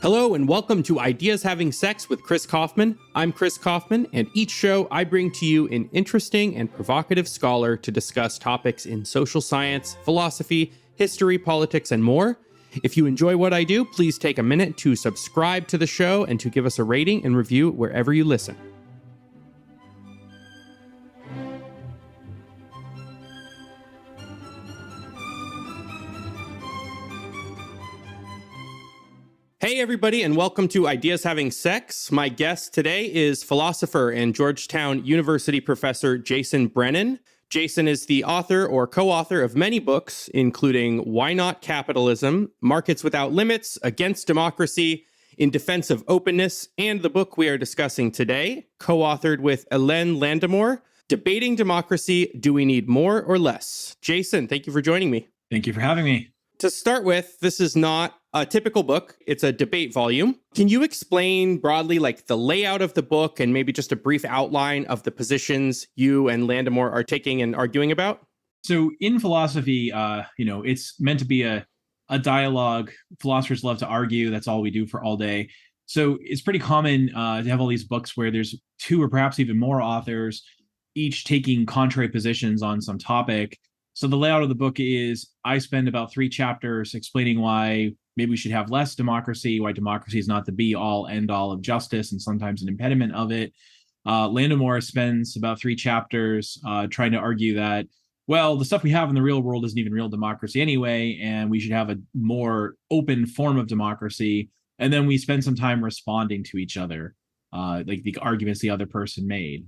Hello and welcome to Ideas Having Sex with Chris Kaufman. I'm Chris Kaufman, and each show I bring to you an interesting and provocative scholar to discuss topics in social science, philosophy, history, politics, and more. If you enjoy what I do, please take a minute to subscribe to the show and to give us a rating and review wherever you listen. Hey everybody, and welcome to Ideas Having Sex. My guest today is philosopher and Georgetown University professor Jason Brennan. Jason is the author or co-author of many books, including Why Not Capitalism, Markets Without Limits, Against Democracy, In Defense of Openness, and the book we are discussing today, co-authored with Hélène Landemore, Debating Democracy, Do We Need More or Less? Jason, thank you for joining me. Thank you for having me. To start with, this is not a typical book. It's a debate volume. Can you explain broadly the layout of the book and maybe just a brief outline of the positions you and Landemore are taking and arguing about? So in philosophy, it's meant to be a dialogue. Philosophers love to argue. That's all we do for all day. So it's pretty common to have all these books where there's two or perhaps even more authors, each taking contrary positions on some topic. So the layout of the book is I spend about 3 chapters explaining why maybe we should have less democracy, why democracy is not the be-all, end-all of justice and sometimes an impediment of it. Landemore spends about 3 chapters trying to argue that, well, the stuff we have in the real world isn't even real democracy anyway, and we should have a more open form of democracy. And then we spend some time responding to each other, like the arguments the other person made.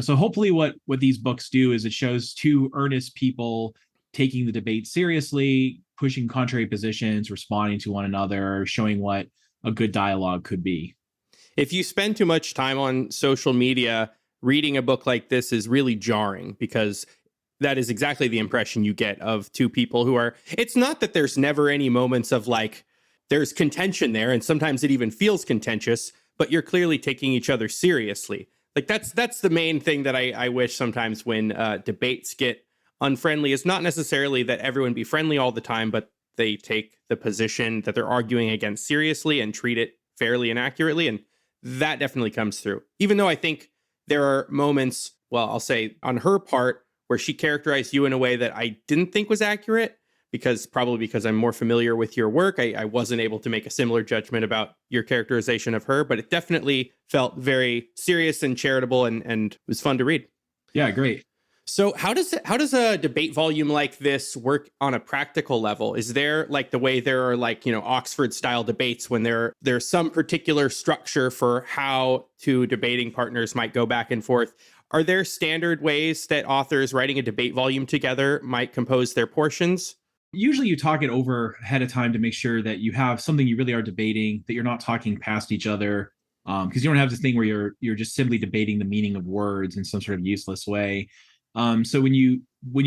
So hopefully what these books do is it shows 2 earnest people taking the debate seriously, pushing contrary positions, responding to one another, showing what a good dialogue could be. If you spend too much time on social media, reading a book like this is really jarring because that is exactly the impression you get of 2 people who are, it's not that there's never any moments of there's contention there, and sometimes it even feels contentious, but you're clearly taking each other seriously. That's the main thing that I wish sometimes when debates get unfriendly is not necessarily that everyone be friendly all the time, but they take the position that they're arguing against seriously and treat it fairly and accurately. And that definitely comes through. Even though I think there are moments, well, I'll say on her part, where she characterized you in a way that I didn't think was accurate, probably because I'm more familiar with your work. I wasn't able to make a similar judgment about your characterization of her, but it definitely felt very serious and charitable and it was fun to read. Yeah, great. So how does a debate volume like this work on a practical level? Is there the way there are Oxford style debates when there's some particular structure for how 2 debating partners might go back and forth? Are there standard ways that authors writing a debate volume together might compose their portions? Usually you talk it over ahead of time to make sure that you have something you really are debating, that you're not talking past each other, because you don't have this thing where you're just simply debating the meaning of words in some sort of useless way. So when you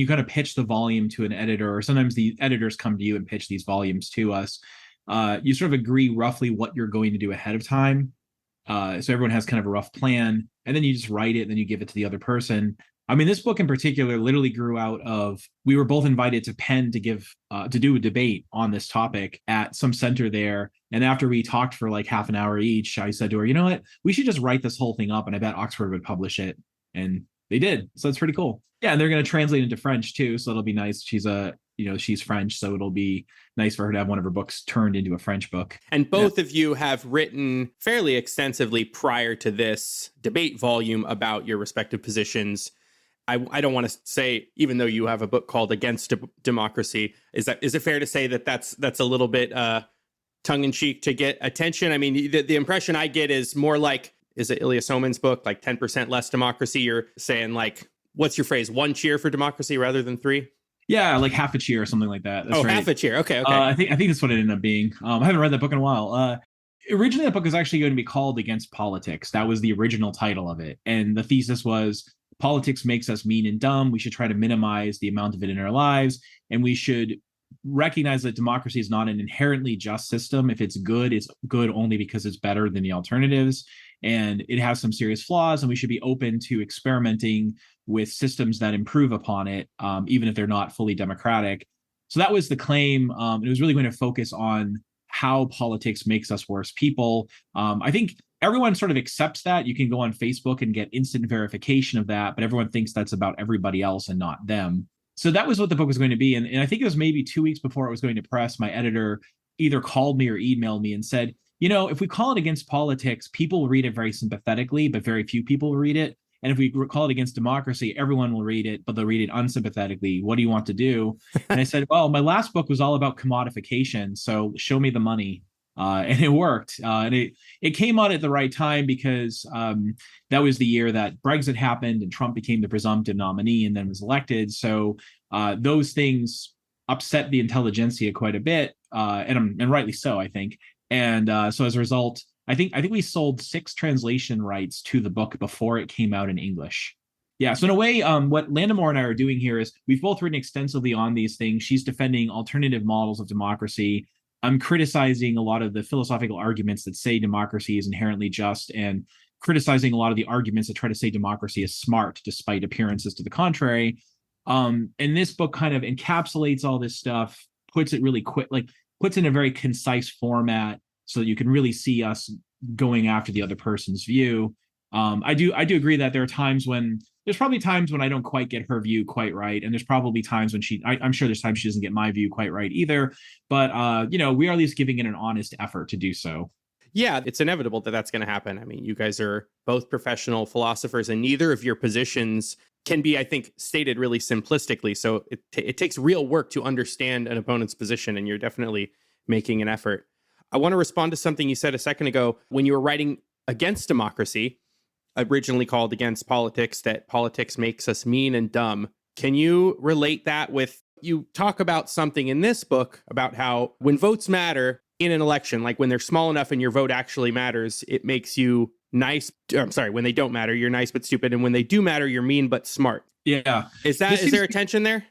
kind of pitch the volume to an editor, or sometimes the editors come to you and pitch these volumes to us, you sort of agree roughly what you're going to do ahead of time. So everyone has kind of a rough plan, and then you just write it and then you give it to the other person. I mean, this book in particular literally grew out of, we were both invited to Penn to do a debate on this topic at some center there. And after we talked for half an hour each, I said to her, you know what, we should just write this whole thing up, and I bet Oxford would publish it. And they did. So it's pretty cool. Yeah. And they're going to translate into French too. So it'll be nice. She's French. So it'll be nice for her to have one of her books turned into a French book. And both of you have written fairly extensively prior to this debate volume about your respective positions. I don't want to say, even though you have a book called Against Democracy, is it fair to say that that's a little bit tongue-in-cheek to get attention? I mean, the impression I get is more is it Ilya Soman's book, 10% less democracy? You're saying what's your phrase? 1 cheer for democracy rather than 3? Yeah, half a cheer or something like that. That's right. Half a cheer. Okay. I think that's what it ended up being. I haven't read that book in a while. Originally, that book was actually going to be called Against Politics. That was the original title of it. And the thesis was, politics makes us mean and dumb. We should try to minimize the amount of it in our lives. And we should recognize that democracy is not an inherently just system. If it's good only because it's better than the alternatives. And it has some serious flaws, and we should be open to experimenting with systems that improve upon it, even if they're not fully democratic. So that was the claim. It was really going to focus on how politics makes us worse people. I think everyone sort of accepts that. You can go on Facebook and get instant verification of that, but everyone thinks that's about everybody else and not them. So that was what the book was going to be. And I think it was maybe 2 weeks before it was going to press, my editor either called me or emailed me and said, if we call it against politics, people will read it very sympathetically, but very few people will read it. And if we call it against democracy, everyone will read it, but they'll read it unsympathetically. What do you want to do? And I said, well, my last book was all about commodification. So show me the money. And it worked. And it came out at the right time because that was the year that Brexit happened and Trump became the presumptive nominee and then was elected. So those things upset the intelligentsia quite a bit, and rightly so, I think. And so as a result, I think we sold 6 translation rights to the book before it came out in English. Yeah, so in a way, what Landemore and I are doing here is we've both written extensively on these things. She's defending alternative models of democracy. I'm criticizing a lot of the philosophical arguments that say democracy is inherently just, and criticizing a lot of the arguments that try to say democracy is smart, despite appearances to the contrary. And this book kind of encapsulates all this stuff, puts it really quick, puts it in a very concise format so that you can really see us going after the other person's view. I do agree that there's probably times when I don't quite get her view quite right, and there's probably times when I'm sure there's times she doesn't get my view quite right either. But we are at least giving it an honest effort to do so. Yeah, it's inevitable that that's going to happen. I mean, you guys are both professional philosophers, and neither of your positions can be, I think, stated really simplistically. So it takes real work to understand an opponent's position, and you're definitely making an effort. I want to respond to something you said a second ago when you were writing against democracy, originally called Against Politics, that politics makes us mean and dumb. Can you relate that with, you talk about something in this book about how when votes matter in an election, like when they're small enough and your vote actually matters, it makes you nice. I'm sorry, when they don't matter, you're nice but stupid. And when they do matter, you're mean but smart. Yeah. Is there a tension there?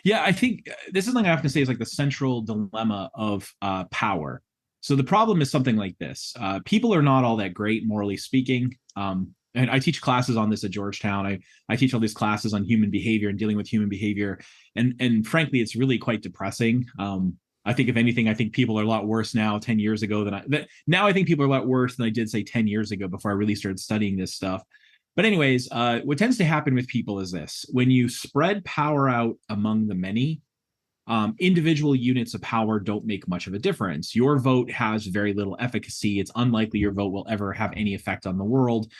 Yeah, I think this is something I often say is like the central dilemma of power. So the problem is something like this. People are not all that great, morally speaking. And I teach classes on this at Georgetown. I teach all these classes on human behavior and dealing with human behavior. And frankly, it's really quite depressing. I think if anything, I think people are a lot worse now 10 years ago now I think people are a lot worse than I did say 10 years ago before I really started studying this stuff. But anyways, what tends to happen with people is this: when you spread power out among the many, individual units of power don't make much of a difference. Your vote has very little efficacy. It's unlikely your vote will ever have any effect on the world,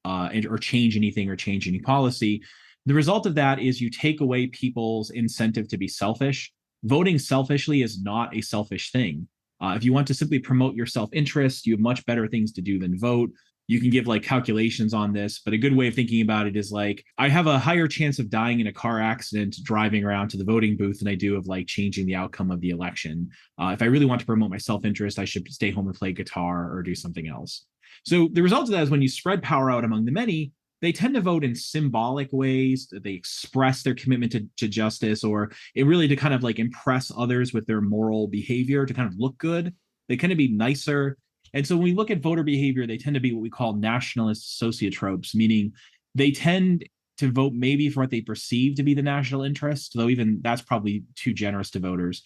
or change anything or change any policy. The result of that is you take away people's incentive to be selfish. Voting selfishly is not a selfish thing. If you want to simply promote your self-interest, you have much better things to do than vote. You can give calculations on this, but a good way of thinking about it is I have a higher chance of dying in a car accident driving around to the voting booth than I do of changing the outcome of the election. If I really want to promote my self-interest, I should stay home and play guitar or do something else. So the result of that is when you spread power out among the many, they tend to vote in symbolic ways. They express their commitment to justice, or it really to kind of impress others with their moral behavior to kind of look good. They tend to be nicer. And so when we look at voter behavior, they tend to be what we call nationalist sociotropes, meaning they tend to vote maybe for what they perceive to be the national interest, though even that's probably too generous to voters.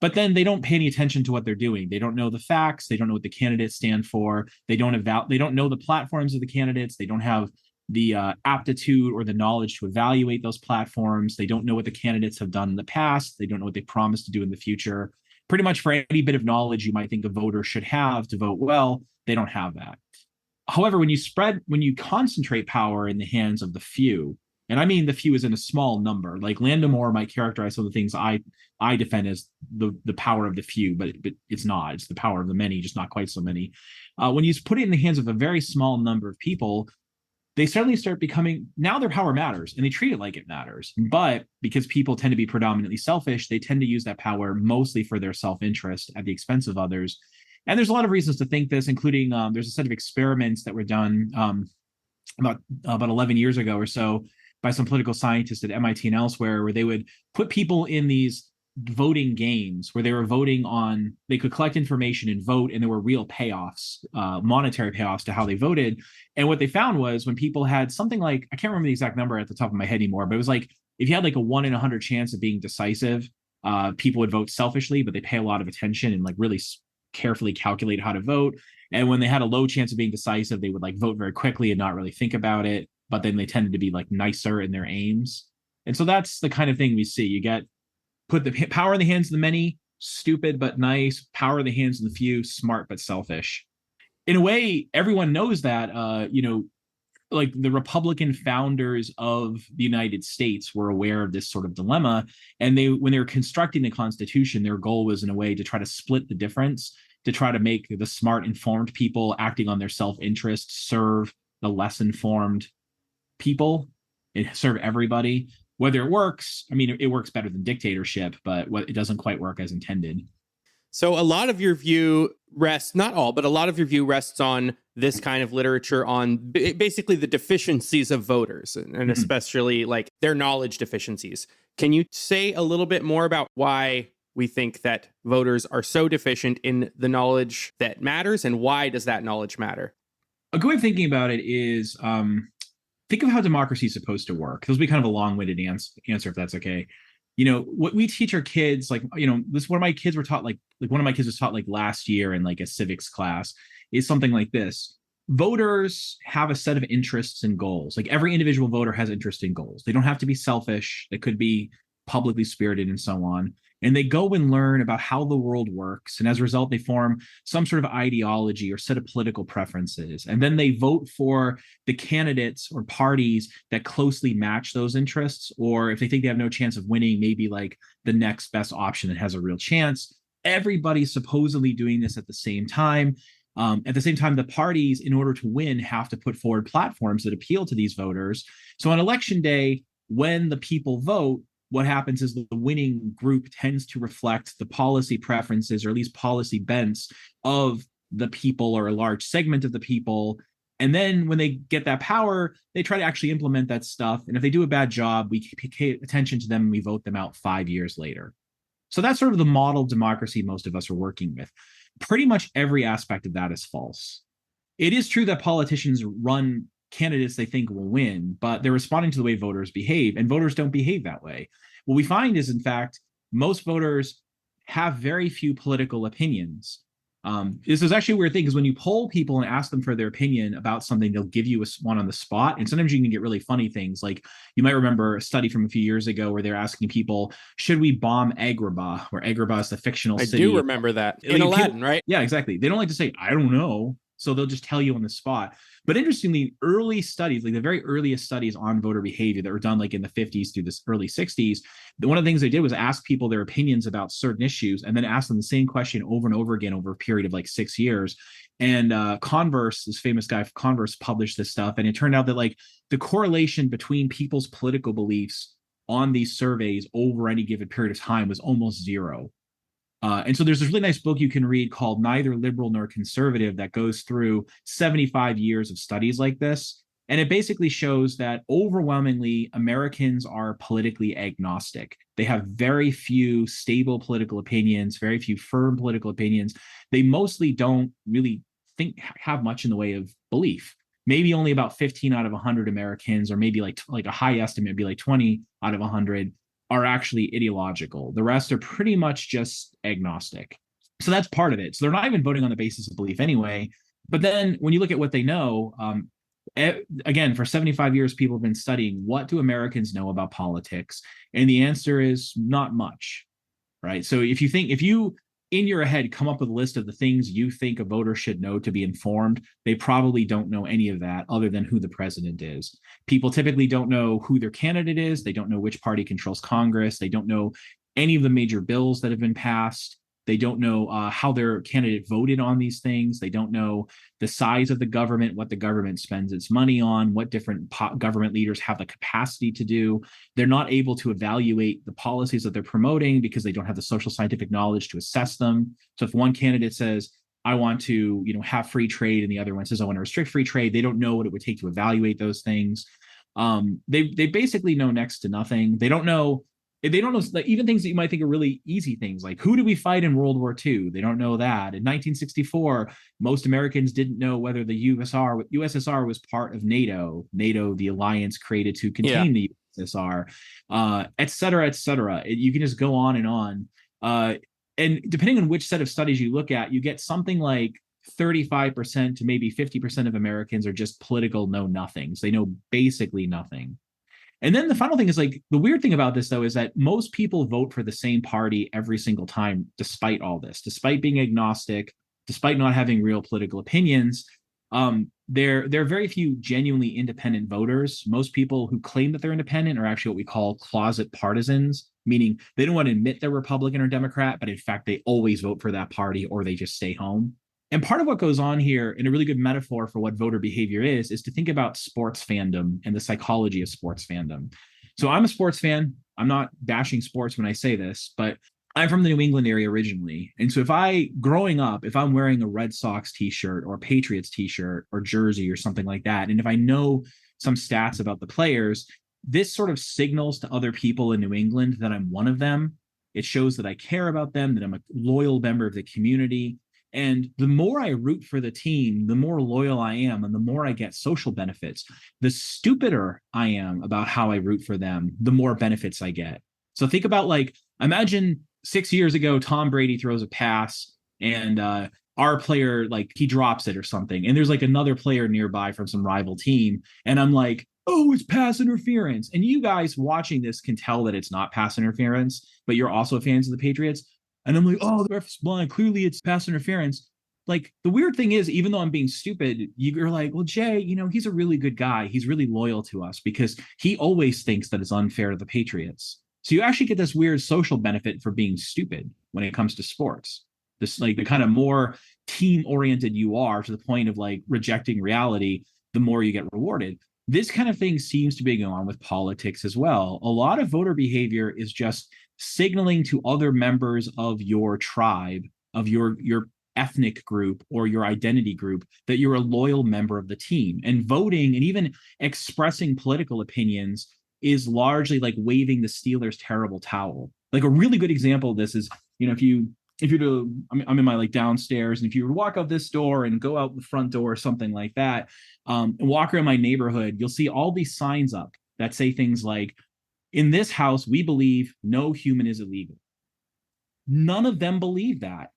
But then they don't pay any attention to what they're doing. They don't know the facts. They don't know what the candidates stand for. They don't know the platforms of the candidates. They don't have the aptitude or the knowledge to evaluate those platforms. They don't know what the candidates have done in the past. They don't know what they promise to do in the future. Pretty much for any bit of knowledge you might think a voter should have to vote well, they don't have that. However, when you concentrate power in the hands of the few, and I mean the few is in a small number, like Landemore might characterize some of the things I defend as the power of the few, but it's not. It's the power of the many, just not quite so many. When you put it in the hands of a very small number of people, they suddenly start becoming, now their power matters and they treat it like it matters. But because people tend to be predominantly selfish, they tend to use that power mostly for their self-interest at the expense of others. And there's a lot of reasons to think this, including there's a set of experiments that were done about 11 years ago or so by some political scientists at MIT and elsewhere, where they would put people in these voting games where they could collect information and vote, and there were real payoffs, monetary payoffs to how they voted. And what they found was when people had something I can't remember the exact number at the top of my head anymore, but it was if you had a 1 in 100 chance of being decisive, people would vote selfishly, but they pay a lot of attention and really carefully calculate how to vote. And when they had a low chance of being decisive, they would like vote very quickly and not really think about it. But then they tended to be like nicer in their aims. And so that's the kind of thing we see. You get put the power in the hands of the many, stupid but nice, power in the hands of the few, smart but selfish. In a way, everyone knows that, like the Republican founders of the United States were aware of this sort of dilemma. And when they were constructing the Constitution, their goal was in a way to try to split the difference, to try to make the smart, informed people acting on their self-interest serve the less informed people and serve everybody. Whether it works, I mean, it works better than dictatorship, but it doesn't quite work as intended. So a lot of your view rests, not all, but a lot of your view rests on this kind of literature on basically the deficiencies of voters, and especially like their knowledge deficiencies. Can you say a little bit more about why we think that voters are so deficient in the knowledge that matters, and why does that knowledge matter? A good way of thinking about it is think of how democracy is supposed to work. This will be kind of a long-winded answer, if that's okay. What we teach our kids, like, this one of my kids were taught like one of my kids was taught like last year in like a civics class, is something like this. Voters have a set of interests and goals. Like every individual voter has interests and goals. They don't have to be selfish. They could be publicly spirited and so on. And they go and learn about how the world works. And as a result, they form some sort of ideology or set of political preferences. And then they vote for the candidates or parties that closely match those interests. Or if they think they have no chance of winning, maybe like the next best option that has a real chance. Everybody's supposedly doing this at the same time. At the same time, the parties, in order to win, have to put forward platforms that appeal to these voters. So on election day, when the people vote, what happens is the winning group tends to reflect the policy preferences, or at least policy bents, of the people or a large segment of the people. And then when they get that power, they try to actually implement that stuff. And if they do a bad job, we pay attention to them and we vote them out 5 years later. So that's sort of the model of democracy most of us are working with. Pretty much every aspect of that is false. It is true that politicians run candidates they think will win, but they're responding to the way voters behave, and voters don't behave that way. What we find is, in fact, most voters have very few political opinions. This is actually a weird thing, because when you poll people and ask them for their opinion about something, they'll give you one on the spot. And sometimes you can get really funny things. Like you might remember a study from a few years ago where they're asking people, should we bomb Agrabah, where Agrabah is the fictional city. I do remember that. In Aladdin, right? Yeah, exactly. They don't like to say, I don't know. So they'll just tell you on the spot. But interestingly, early studies, like the very earliest studies on voter behavior that were done like in the 50s through the early 60s, one of the things they did was ask people their opinions about certain issues and then ask them the same question over and over again over a period of like 6 years. And Converse, this famous guy, Converse, published this stuff. And it turned out that like the correlation between people's political beliefs on these surveys over any given period of time was almost zero. And so there's this really nice book you can read called Neither Liberal Nor Conservative that goes through 75 years of studies like this. And it basically shows that overwhelmingly Americans are politically agnostic. They have very few stable political opinions, very few firm political opinions. They mostly don't really have much in the way of belief. Maybe only about 15 out of 100 Americans, or maybe like a high estimate would be like 20 out of 100, are actually ideological. The rest are pretty much just agnostic. So that's part of it. So they're not even voting on the basis of belief anyway. But then when you look at what they know, again, for 75 years, people have been studying what do Americans know about politics? And the answer is not much, right? So if you in your head come up with a list of the things you think a voter should know to be informed, they probably don't know any of that other than who the president is. People typically don't know who their candidate is. They don't know which party controls Congress. They don't know any of the major bills that have been passed. They don't know how their candidate voted on these things. They don't know the size of the government, what the government spends its money on, what different government leaders have the capacity to do. They're not able to evaluate the policies that they're promoting because they don't have the social scientific knowledge to assess them. So if one candidate says, I want to, have free trade, and the other one says, I want to restrict free trade, they don't know what it would take to evaluate those things. They basically know next to nothing. They don't know like even things that you might think are really easy things, like who did we fight in World War II? They don't know that. In 1964, most Americans didn't know whether the USSR was part of NATO, the alliance created to contain the USSR, et cetera, et cetera. You can just go on and on. And depending on which set of studies you look at, you get something like 35% to maybe 50% of Americans are just political know nothings. They know basically nothing. And then the final thing is like the weird thing about this, though, is that most people vote for the same party every single time, despite all this, despite being agnostic, despite not having real political opinions. There are very few genuinely independent voters. Most people who claim that they're independent are actually what we call closet partisans, meaning they don't want to admit they're Republican or Democrat, but in fact, they always vote for that party or they just stay home. And part of what goes on here, and a really good metaphor for what voter behavior is to think about sports fandom and the psychology of sports fandom. So I'm a sports fan. I'm not bashing sports when I say this, but I'm from the New England area originally. And so growing up, if I'm wearing a Red Sox t-shirt or a Patriots t-shirt or jersey or something like that, and if I know some stats about the players, this sort of signals to other people in New England that I'm one of them. It shows that I care about them, that I'm a loyal member of the community. And the more I root for the team, the more loyal I am, and the more I get social benefits. The stupider I am about how I root for them, the more benefits I get. So think about imagine 6 years ago, Tom Brady throws a pass and our player, he drops it or something. And there's another player nearby from some rival team. And I'm like, oh, it's pass interference. And you guys watching this can tell that it's not pass interference, but you're also fans of the Patriots. And I'm like, oh, the ref's blind. Clearly it's pass interference. The weird thing is, even though I'm being stupid, you're like, well, Jay, he's a really good guy. He's really loyal to us because he always thinks that it's unfair to the Patriots. So you actually get this weird social benefit for being stupid when it comes to sports. This the kind of more team oriented you are to the point of rejecting reality, the more you get rewarded. This kind of thing seems to be going on with politics as well. A lot of voter behavior is just signaling to other members of your tribe, of your ethnic group or your identity group, that you're a loyal member of the team. And voting and even expressing political opinions is largely like waving the Steelers' terrible towel. A really good example of this is, if you do, I'm in my downstairs, and if you walk out this door and go out the front door or something like that, and walk around my neighborhood, you'll see all these signs up that say things like, in this house, we believe no human is illegal. None of them believe that.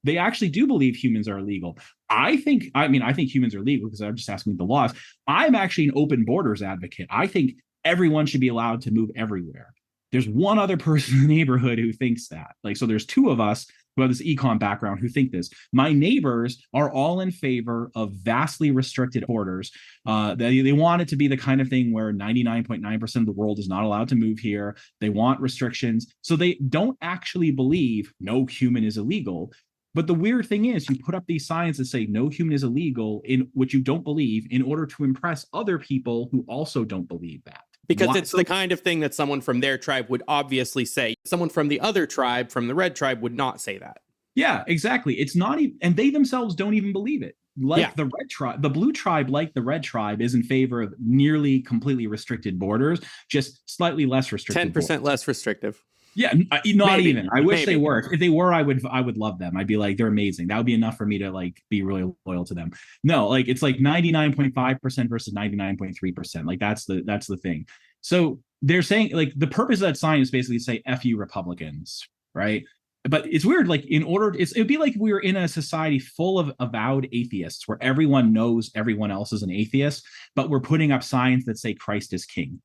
They actually do believe humans are illegal. I think humans are legal because I'm just asking the laws. I'm actually an open borders advocate. I think everyone should be allowed to move everywhere. There's one other person in the neighborhood who thinks that. So there's two of us who have this econ background who think this. My neighbors are all in favor of vastly restricted borders. They want it to be the kind of thing where 99.9% of the world is not allowed to move here. They want restrictions. So they don't actually believe no human is illegal. But the weird thing is, you put up these signs that say no human is illegal, in which you don't believe, in order to impress other people who also don't believe that. Because it's the kind of thing that someone from their tribe would obviously say. Someone from the other tribe, from the red tribe, would not say that. Yeah, exactly. It's not even, and they themselves don't even believe it. The red tribe, the blue tribe, like the red tribe, is in favor of nearly completely restricted borders, just slightly less restricted. 10% less restrictive. Yeah, not maybe, even. I wish they were. If they were, I would love them. I'd be like, they're amazing. That would be enough for me to be really loyal to them. No, it's 99.5% versus 99.3%. That's the thing. So they're saying the purpose of that sign is basically to say F you Republicans, right? But it's weird. It'd be like we were in a society full of avowed atheists where everyone knows everyone else is an atheist, but we're putting up signs that say Christ is king.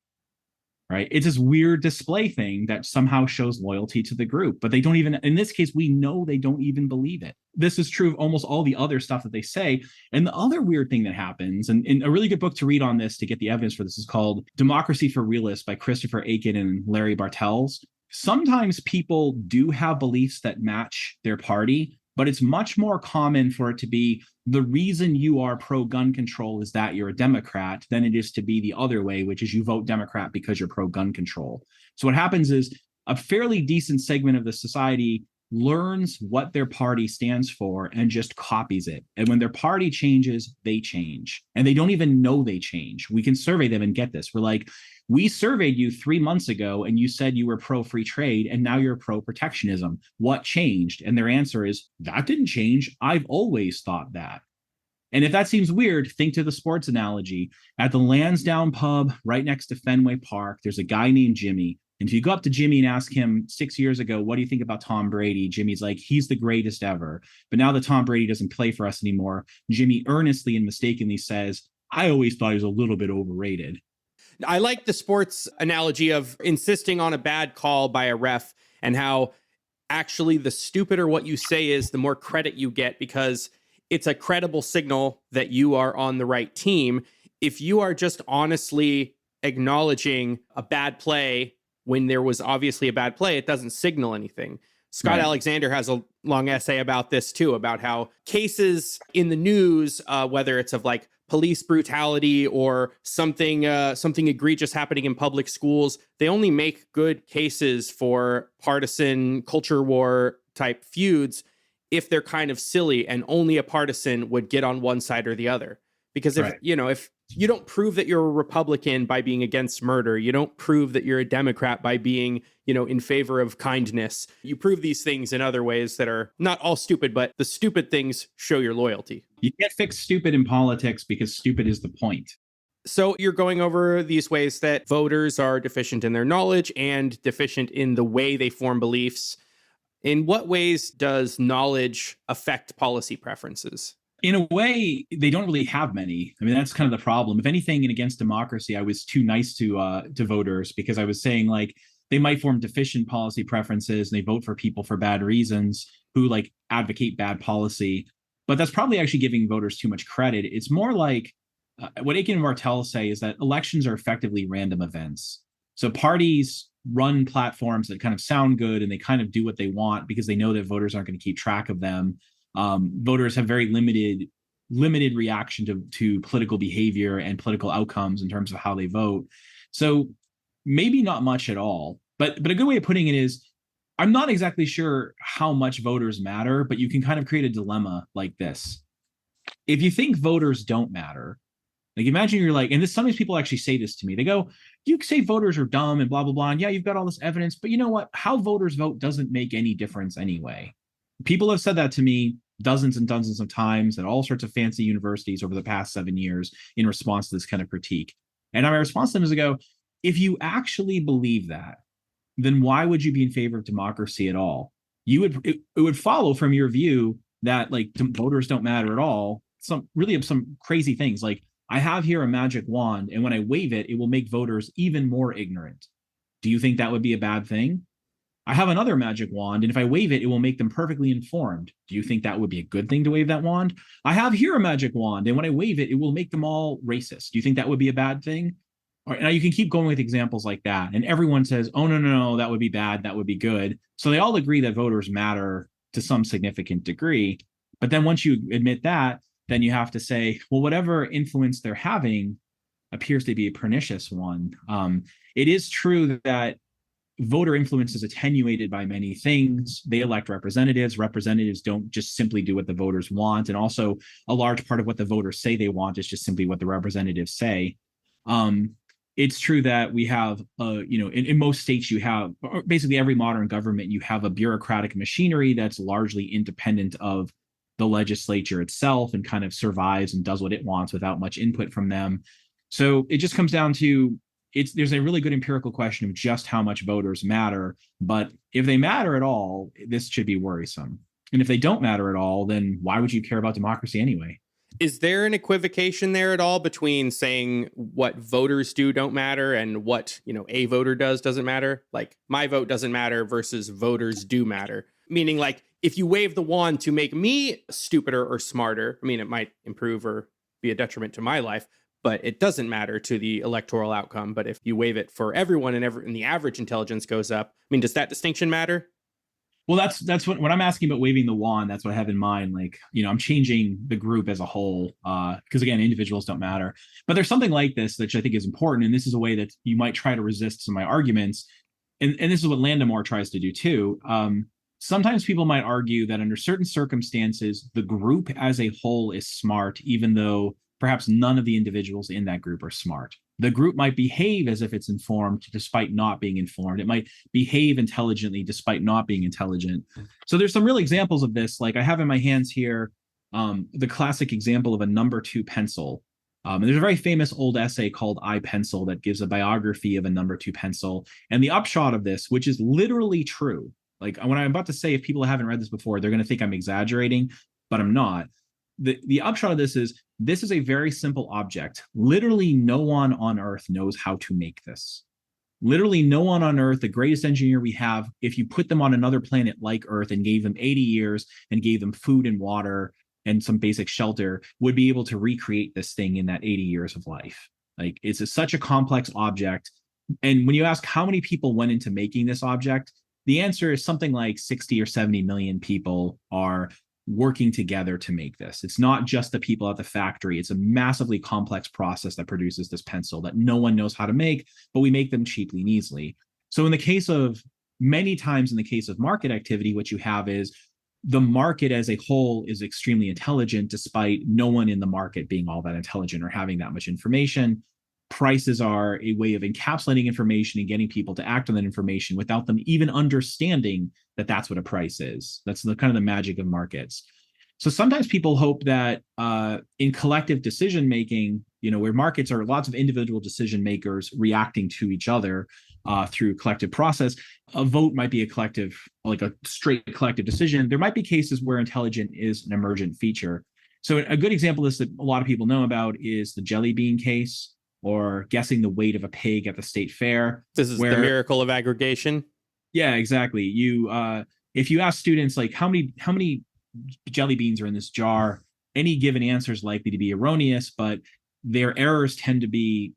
Right. It's this weird display thing that somehow shows loyalty to the group, but they don't even, in this case, we know they don't even believe it. This is true of almost all the other stuff that they say. And the other weird thing that happens, and a really good book to read on this to get the evidence for this, is called Democracy for Realists by Christopher Aiken and Larry Bartels. Sometimes people do have beliefs that match their party, but it's much more common for it to be the reason you are pro-gun control is that you're a Democrat than it is to be the other way, which is you vote Democrat because you're pro-gun control. So what happens is a fairly decent segment of the society learns what their party stands for and just copies it. And when their party changes, they change. And they don't even know they change. We can survey them and get this. We're like, we surveyed you 3 months ago and you said you were pro-free trade and now you're pro-protectionism. What changed? And their answer is, that didn't change. I've always thought that. And if that seems weird, think to the sports analogy. At the Lansdowne pub right next to Fenway Park, there's a guy named Jimmy. And if you go up to Jimmy and ask him 6 years ago, what do you think about Tom Brady? Jimmy's like, he's the greatest ever. But now that Tom Brady doesn't play for us anymore, Jimmy earnestly and mistakenly says, I always thought he was a little bit overrated. I like the sports analogy of insisting on a bad call by a ref and how actually the stupider what you say is, the more credit you get because it's a credible signal that you are on the right team. If you are just honestly acknowledging a bad play when there was obviously a bad play, it doesn't signal anything. Scott Alexander has a long essay about this too, about how cases in the news, whether it's of like police brutality or something egregious happening in public schools, they only make good cases for partisan culture war type feuds if they're kind of silly and only a partisan would get on one side or the other. Because if you don't prove that you're a Republican by being against murder, you don't prove that you're a Democrat by being, in favor of kindness. You prove these things in other ways that are not all stupid, but the stupid things show your loyalty. You can't fix stupid in politics because stupid is the point. So you're going over these ways that voters are deficient in their knowledge and deficient in the way they form beliefs. In what ways does knowledge affect policy preferences? In a way, they don't really have many. I mean, that's kind of the problem. If anything, in Against Democracy, I was too nice to voters because I was saying like they might form deficient policy preferences and they vote for people for bad reasons who like advocate bad policy. But that's probably actually giving voters too much credit. It's more like what Aiken and Martell say is that elections are effectively random events. So parties run platforms that kind of sound good and they kind of do what they want because they know that voters aren't going to keep track of them. Voters have very limited reaction to political behavior and political outcomes in terms of how they vote. So maybe not much at all. But a good way of putting it is, I'm not exactly sure how much voters matter, but you can kind of create a dilemma like this. If you think voters don't matter, like imagine you're like, and this sometimes people actually say this to me. They go, you say voters are dumb and blah, blah, blah. And yeah, you've got all this evidence, but you know what? How voters vote doesn't make any difference anyway. People have said that to me dozens and dozens of times at all sorts of fancy universities over the past 7 years in response to this kind of critique. And my response to them is to go, if you actually believe that, then why would you be in favor of democracy at all? It would follow from your view that like voters don't matter at all. Some crazy things like I have here a magic wand, and when I wave it, it will make voters even more ignorant. Do you think that would be a bad thing? I have another magic wand, and if I wave it, it will make them perfectly informed. Do you think that would be a good thing to wave that wand? I have here a magic wand, and when I wave it, it will make them all racist. Do you think that would be a bad thing? All right, now you can keep going with examples like that. And everyone says, oh, no, that would be bad. That would be good. So they all agree that voters matter to some significant degree. But then once you admit that, then you have to say, well, whatever influence they're having appears to be a pernicious one. It is true that voter influence is attenuated by many things. They elect representatives. Representatives don't just simply do what the voters want. And also a large part of what the voters say they want is just simply what the representatives say. It's true that we have, in most states, you have basically every modern government, you have a bureaucratic machinery that's largely independent of the legislature itself and kind of survives and does what it wants without much input from them. So it just comes down to there's a really good empirical question of just how much voters matter. But if they matter at all, this should be worrisome. And if they don't matter at all, then why would you care about democracy anyway? Is there an equivocation there at all between saying what voters do don't matter and what, a voter doesn't matter? Like my vote doesn't matter versus voters do matter. Meaning like if you wave the wand to make me stupider or smarter, I mean, it might improve or be a detriment to my life, but it doesn't matter to the electoral outcome. But if you wave it for everyone and the average intelligence goes up, I mean, does that distinction matter? Well, that's what when I'm asking about waving the wand, that's what I have in mind. Like, I'm changing the group as a whole, because again, individuals don't matter. But there's something like this, which I think is important. And this is a way that you might try to resist some of my arguments. And this is what Landemore tries to do too. Sometimes people might argue that under certain circumstances, the group as a whole is smart, even though perhaps none of the individuals in that group are smart. The group might behave as if it's informed despite not being informed. It might behave intelligently despite not being intelligent. So there's some real examples of this. Like I have in my hands here, the classic example of a number 2 pencil. And there's a very famous old essay called I Pencil that gives a biography of a number two pencil. And the upshot of this, which is literally true, like when I'm about to say, if people haven't read this before, they're going to think I'm exaggerating, but I'm not. The upshot of this is a very simple object. Literally no one on earth knows how to make this. Literally no one on earth, the greatest engineer we have, if you put them on another planet like Earth and gave them 80 years and gave them food and water and some basic shelter, would be able to recreate this thing in that 80 years of life. Like, such a complex object. And when you ask how many people went into making this object, the answer is something like 60 or 70 million people are working together to make this. It's not just the people at the factory. It's a massively complex process that produces this pencil that no one knows how to make, but we make them cheaply and easily. So in the case of many times in the case of market activity, what you have is the market as a whole is extremely intelligent, despite no one in the market being all that intelligent or having that much information. Prices are a way of encapsulating information and getting people to act on that information without them even understanding that that's what a price is. That's the kind of the magic of markets. So sometimes people hope that in collective decision making, where markets are lots of individual decision makers reacting to each other through collective process, a vote might be a collective, like a straight collective decision. There might be cases where intelligence is an emergent feature. So a good example of this that a lot of people know about is the jelly bean case, or guessing the weight of a pig at the state fair. This is the miracle of aggregation. Yeah, exactly. If you ask students like how many jelly beans are in this jar, any given answer is likely to be erroneous, but their errors tend to be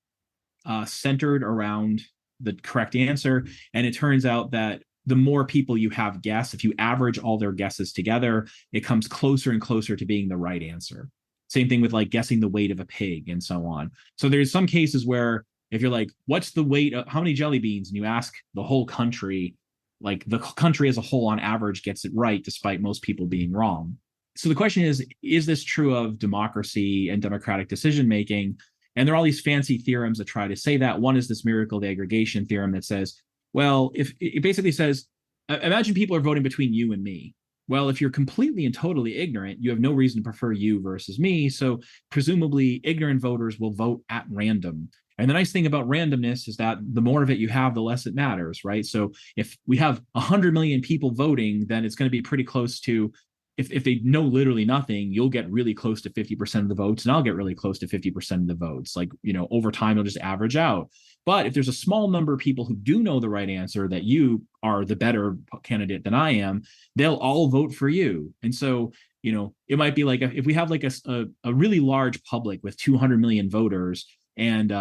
centered around the correct answer. And it turns out that the more people you have guess, if you average all their guesses together, it comes closer and closer to being the right answer. Same thing with like guessing the weight of a pig and so on. So there's some cases where if you're like, what's the weight of how many jelly beans? And you ask the whole country, like the country as a whole on average gets it right, despite most people being wrong. So the question is this true of democracy and democratic decision making? And there are all these fancy theorems that try to say that. One is this miracle of aggregation theorem that says, well, if it basically says, imagine people are voting between you and me. Well, if you're completely and totally ignorant, you have no reason to prefer you versus me. So presumably ignorant voters will vote at random. And the nice thing about randomness is that the more of it you have, the less it matters, right? So if we have 100 million people voting, then it's going to be pretty close to, if they know literally nothing, you'll get really close to 50% of the votes, and I'll get really close to 50% of the votes. Like, over time, it'll just average out. But if there's a small number of people who do know the right answer, that you are the better candidate than I am, they'll all vote for you. And so, it might be like if we have like a really large public with 200 million voters, and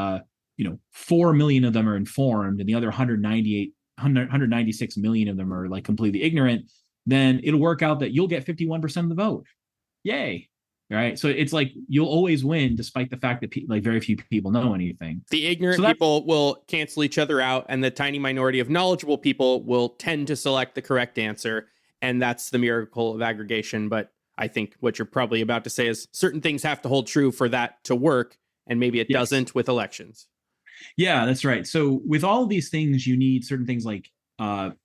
4 million of them are informed, and the other 196 million of them are like completely ignorant, then it'll work out that you'll get 51% of the vote. Yay. Right. So it's like you'll always win, despite the fact that very few people know anything. The ignorant people will cancel each other out, and the tiny minority of knowledgeable people will tend to select the correct answer. And that's the miracle of aggregation. But I think what you're probably about to say is certain things have to hold true for that to work. And maybe it doesn't with elections. Yeah, that's right. So with all of these things, you need certain things like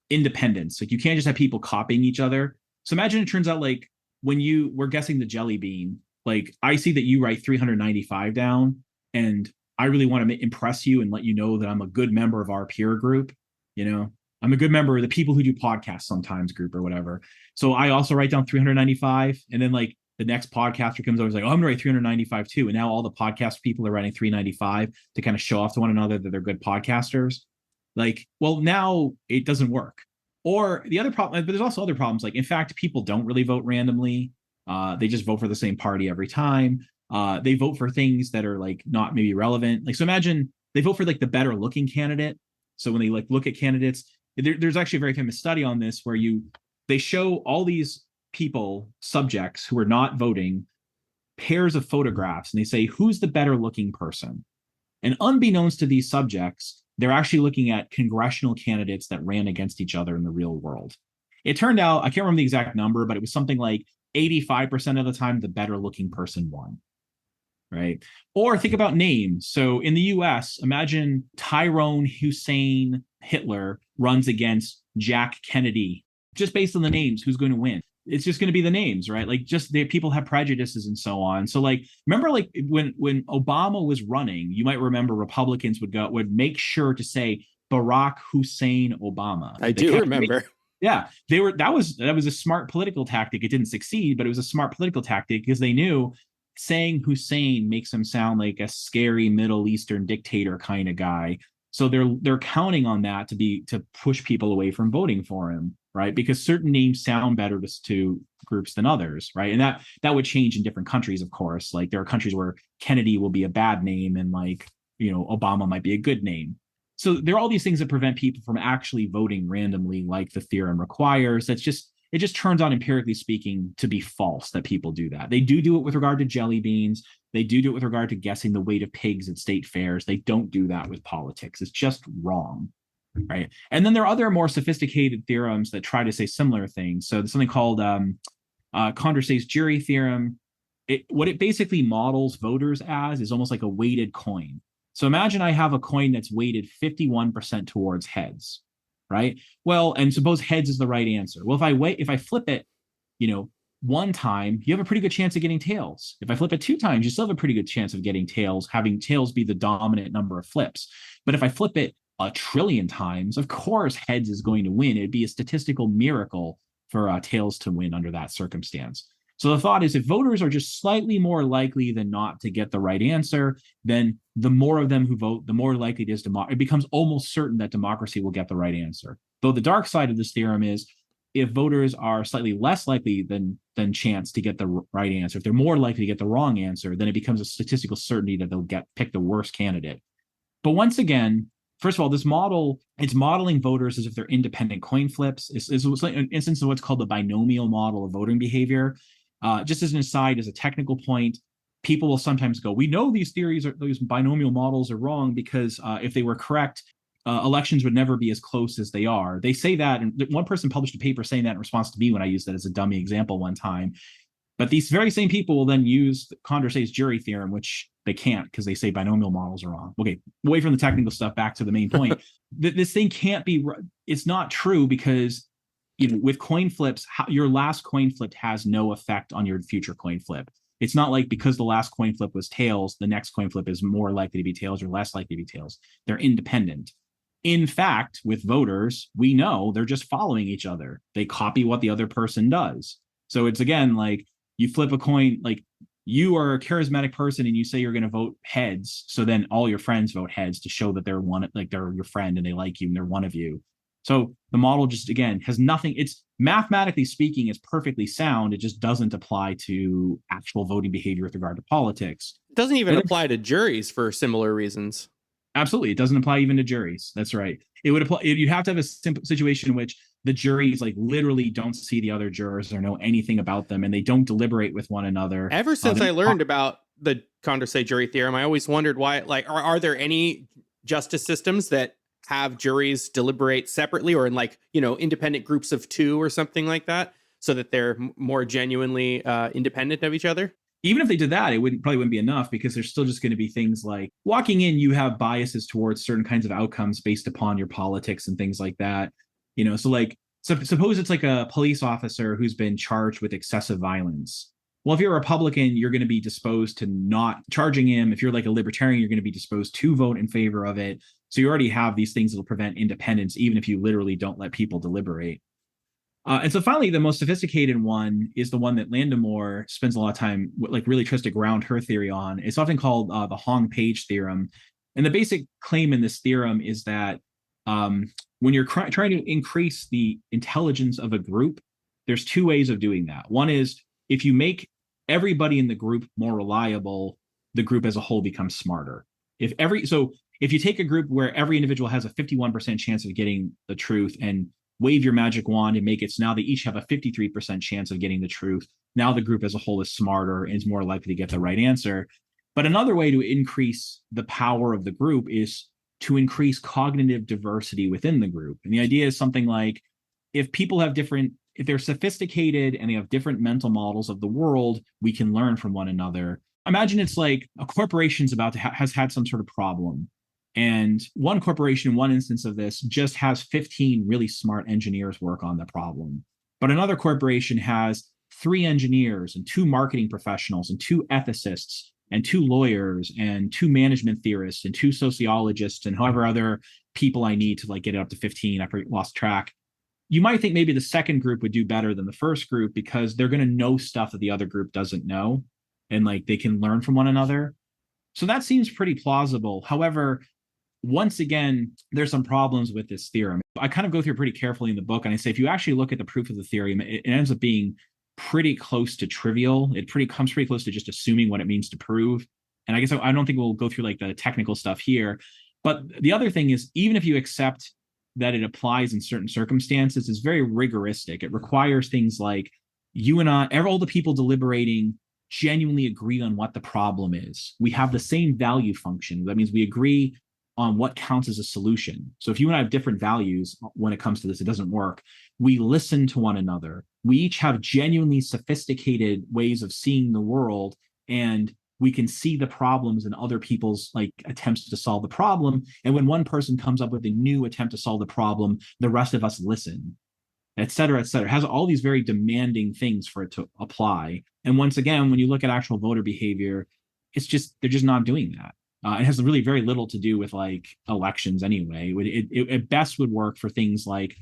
independence. Like you can't just have people copying each other. So imagine it turns out like when you were guessing the jelly bean, like I see that you write 395 down, and I really want to impress you and let you know that I'm a good member of our peer group. I'm a good member of the people who do podcasts sometimes group or whatever. So I also write down 395, and then like the next podcaster comes over, is like, oh, I'm gonna write 395 too. And now all the podcast people are writing 395 to kind of show off to one another that they're good podcasters. Like, well, now it doesn't work. Or the other problem, but there's also other problems. Like, in fact, people don't really vote randomly. They just vote for the same party every time. They vote for things that are like not maybe relevant. Like, so imagine they vote for like the better looking candidate. So when they like look at candidates, there's actually a very famous study on this where they show all these people, subjects who are not voting, pairs of photographs, and they say, who's the better looking person? And unbeknownst to these subjects, they're actually looking at congressional candidates that ran against each other in the real world. It turned out, I can't remember the exact number, but it was something like 85% of the time, the better looking person won. Right? Or think about names. So in the US, imagine Tyrone Hussein Hitler runs against Jack Kennedy. Just based on the names, who's going to win? it's just going to be the names, right? Like just people have prejudices and so on. So like, remember like when Obama was running, you might remember Republicans would make sure to say Barack Hussein Obama. I They do kept remember. Yeah, that was a smart political tactic. It didn't succeed, but it was a smart political tactic because they knew saying Hussein makes him sound like a scary Middle Eastern dictator kind of guy. So they're counting on that to push people away from voting for him, right? Because certain names sound better to groups than others, right? And that would change in different countries, of course. Like there are countries where Kennedy will be a bad name and like, Obama might be a good name. So there are all these things that prevent people from actually voting randomly, like the theorem requires. It just turns out, empirically speaking, to be false that people do that. They do it with regard to jelly beans. They do it with regard to guessing the weight of pigs at state fairs. They don't do that with politics. It's just wrong, right? And then there are other more sophisticated theorems that try to say similar things. So there's something called Condorcet's jury theorem. What it basically models voters as is almost like a weighted coin. So imagine I have a coin that's weighted 51% towards heads, right? Well, and suppose heads is the right answer. Well, if I flip it, one time, you have a pretty good chance of getting tails. If I flip it two times, you still have a pretty good chance of getting tails, having tails be the dominant number of flips. But if I flip it a trillion times, of course, heads is going to win. It'd be a statistical miracle for tails to win under that circumstance. So the thought is if voters are just slightly more likely than not to get the right answer, then the more of them who vote, the more likely it is it becomes almost certain that democracy will get the right answer. Though the dark side of this theorem is if voters are slightly less likely than chance to get the right answer, if they're more likely to get the wrong answer, then it becomes a statistical certainty that they'll pick the worst candidate. But once again, first of all, this model, it's modeling voters as if they're independent coin flips. It's an instance of what's called the binomial model of voting behavior. Just as an aside, as a technical point, people will sometimes go, we know these binomial models are wrong because if they were correct, elections would never be as close as they are. They say that, and one person published a paper saying that in response to me when I used that as a dummy example one time. But these very same people will then use Condorcet's jury theorem, which they can't because they say binomial models are wrong. Okay, away from the technical stuff, back to the main point. This thing can't be, it's not true because with coin flips, your last coin flip has no effect on your future coin flip. It's not like because the last coin flip was tails, the next coin flip is more likely to be tails or less likely to be tails. They're independent. In fact, with voters, we know they're just following each other. They copy what the other person does. So it's again like you flip a coin, like you are a charismatic person and you say you're going to vote heads. So then all your friends vote heads to show that they're your friend and they like you and they're one of you. So the model just, again, has nothing. It's mathematically speaking, it's perfectly sound. It just doesn't apply to actual voting behavior with regard to politics. It doesn't even apply to juries for similar reasons. Absolutely. It doesn't apply even to juries. That's right. It would apply. You'd have to have a simple situation in which the juries like literally don't see the other jurors or know anything about them and they don't deliberate with one another. Ever since I learned about the Condorcet jury theorem, I always wondered why, like, are there any justice systems that have juries deliberate separately or in independent groups of two or something like that so that they're more genuinely independent of each other? Even if they did that, it probably wouldn't be enough because there's still just going to be things like walking in, you have biases towards certain kinds of outcomes based upon your politics and things like that. So suppose it's like a police officer who's been charged with excessive violence. Well, if you're a Republican, you're going to be disposed to not charging him. If you're like a libertarian, you're going to be disposed to vote in favor of it. So you already have these things that will prevent independence, even if you literally don't let people deliberate. And so finally, the most sophisticated one is the one that Landemore spends a lot of time, really tries to ground her theory on. It's often called the Hong-Page theorem. And the basic claim in this theorem is that when you're trying to increase the intelligence of a group, there's two ways of doing that. One is if you make everybody in the group more reliable, the group as a whole becomes smarter. If you take a group where every individual has a 51% chance of getting the truth and wave your magic wand and make it so now they each have a 53% chance of getting the truth. Now the group as a whole is smarter and is more likely to get the right answer. But another way to increase the power of the group is to increase cognitive diversity within the group. And the idea is something like if they're sophisticated and they have different mental models of the world, we can learn from one another. Imagine it's like a corporation's has had some sort of problem. And one corporation, one instance of this, just has 15 really smart engineers work on the problem. but another corporation has 3 engineers and 2 marketing professionals and 2 ethicists and 2 lawyers and 2 management theorists and 2 sociologists and however other people I need to like get it up to 15. I've lost track. You might think maybe the second group would do better than the first group because they're going to know stuff that the other group doesn't know, and like they can learn from one another. So that seems pretty plausible. However, once again, there's some problems with this theorem. I kind of go through it pretty carefully in the book, and I say if you actually look at the proof of the theorem, it ends up being pretty close to trivial. It comes pretty close to just assuming what it means to prove. And I guess I don't think we'll go through like the technical stuff here. But the other thing is, even if you accept that it applies in certain circumstances, it's very rigoristic. It requires things like you and I, all the people deliberating genuinely agree on what the problem is. We have the same value function. That means we agree on what counts as a solution. So if you and I have different values when it comes to this, it doesn't work. We listen to one another. We each have genuinely sophisticated ways of seeing the world, and we can see the problems in other people's like attempts to solve the problem. And when one person comes up with a new attempt to solve the problem, the rest of us listen, et cetera, et cetera. It has all these very demanding things for it to apply. And once again, when you look at actual voter behavior, they're just not doing that. It has really very little to do with like elections anyway. It at best would work for things like,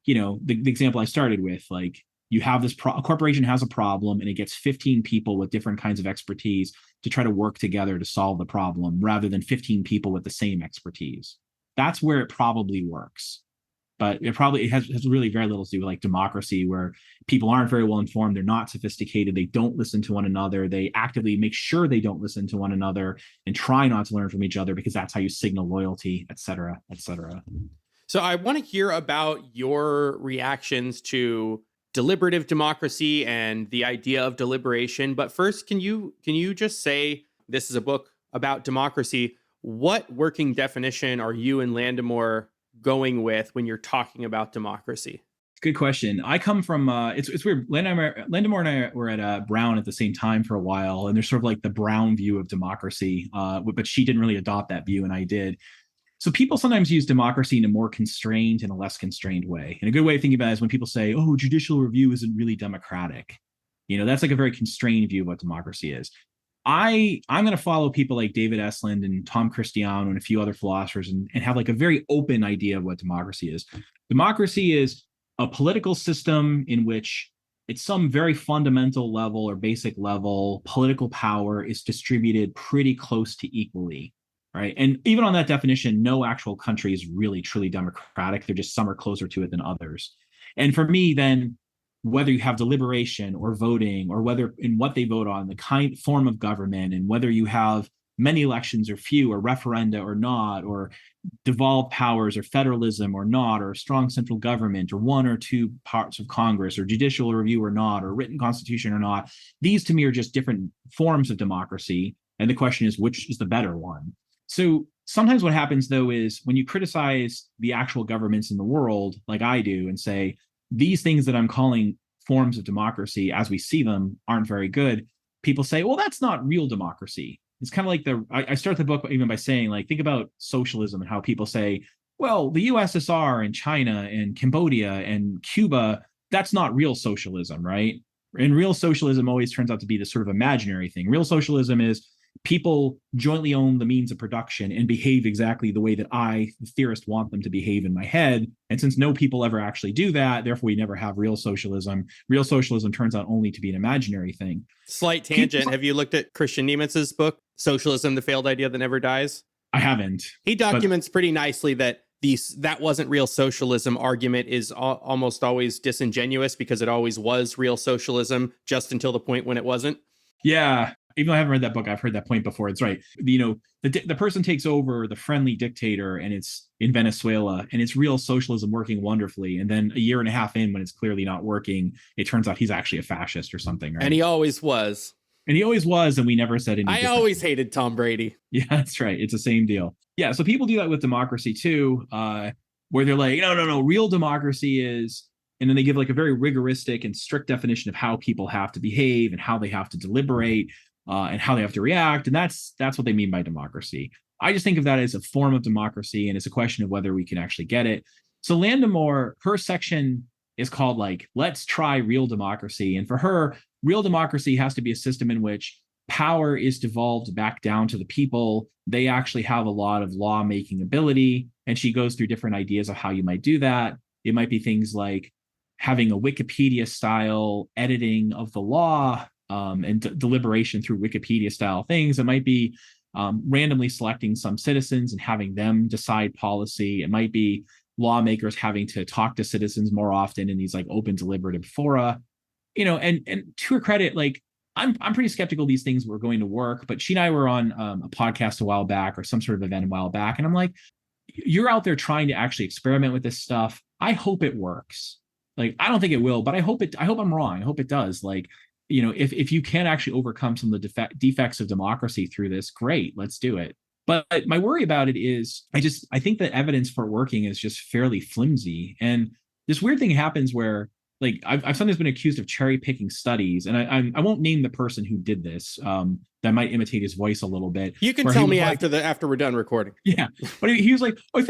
the example I started with, like you have a corporation has a problem and it gets 15 people with different kinds of expertise to try to work together to solve the problem rather than 15 people with the same expertise. That's where it probably works. But it has really very little to do with like democracy, where people aren't very well informed, they're not sophisticated, they don't listen to one another, they actively make sure they don't listen to one another and try not to learn from each other because that's how you signal loyalty, et cetera, et cetera. So I want to hear about your reactions to deliberative democracy and the idea of deliberation. But first, can you just say, this is a book about democracy, what working definition are you and Landemore going with when you're talking about democracy? Good question. I come from it's weird. Landemore and I were at Brown at the same time for a while, and there's sort of like the Brown view of democracy, but she didn't really adopt that view, and I did. So people sometimes use democracy in a more constrained and a less constrained way. And a good way of thinking about it is when people say, "Oh, judicial review isn't really democratic." That's like a very constrained view of what democracy is. I'm going to follow people like David Esland and Tom Cristiano and a few other philosophers and have like a very open idea of what democracy is. Democracy is a political system in which at some very fundamental level or basic level, political power is distributed pretty close to equally, right? And even on that definition, no actual country is really truly democratic. They're just some are closer to it than others. And for me, then, whether you have deliberation or voting or whether in what they vote on, the form of government, and whether you have many elections or few or referenda or not, or devolved powers or federalism or not, or a strong central government or 1 or 2 parts of Congress or judicial review or not, or written constitution or not, these to me are just different forms of democracy. And the question is, which is the better one? So sometimes what happens though is when you criticize the actual governments in the world, like I do, and say, these things that I'm calling forms of democracy as we see them aren't very good, people say, well, that's not real democracy. It's kind of like I start the book even by saying, like, think about socialism and how people say, well, the USSR and China and Cambodia and Cuba, that's not real socialism, right? And real socialism always turns out to be this sort of imaginary thing. Real socialism is people jointly own the means of production and behave exactly the way that I, the theorist, want them to behave in my head. And since no people ever actually do that, therefore we never have real socialism. Real socialism turns out only to be an imaginary thing. Slight tangent. Have you looked at Christian Niemitz's book, Socialism, the Failed Idea That Never Dies? I haven't. He documents pretty nicely that that wasn't real socialism argument is almost always disingenuous because it always was real socialism just until the point when it wasn't. Yeah. Even though I haven't read that book, I've heard that point before. It's right. The person takes over the friendly dictator, and it's in Venezuela, and it's real socialism working wonderfully. And then a year and a half in, when it's clearly not working, it turns out he's actually a fascist or something. Right? And he always was. And we never said anything. I always hated Tom Brady. Yeah, that's right. It's the same deal. Yeah, so people do that with democracy too, where they're like, no, real democracy is... And then they give like a very rigoristic and strict definition of how people have to behave and how they have to deliberate and how they have to react. And that's what they mean by democracy. I just think of that as a form of democracy, and it's a question of whether we can actually get it. So Landemore, her section is called like, let's try real democracy. And for her, real democracy has to be a system in which power is devolved back down to the people. They actually have a lot of lawmaking ability. And she goes through different ideas of how you might do that. It might be things like having a Wikipedia style editing of the law, and deliberation through Wikipedia style things. It might be randomly selecting some citizens and having them decide policy. It might be lawmakers having to talk to citizens more often in these like open deliberative fora. And to her credit, like I'm pretty skeptical these things were going to work, but she and I were on a podcast a while back, or some sort of event a while back, and I'm like, you're out there trying to actually experiment with this stuff. I hope it works. Like, I don't think it will, but I hope I'm wrong. I hope it does. Like, if you can actually overcome some of the defects of democracy through this, great, let's do it. But my worry about it is I think the evidence for working is just fairly flimsy. And this weird thing happens where, like, I've sometimes been accused of cherry picking studies, and I won't name the person who did this. That might imitate his voice a little bit. You can tell me like, after we're done recording. Yeah, but he was like, I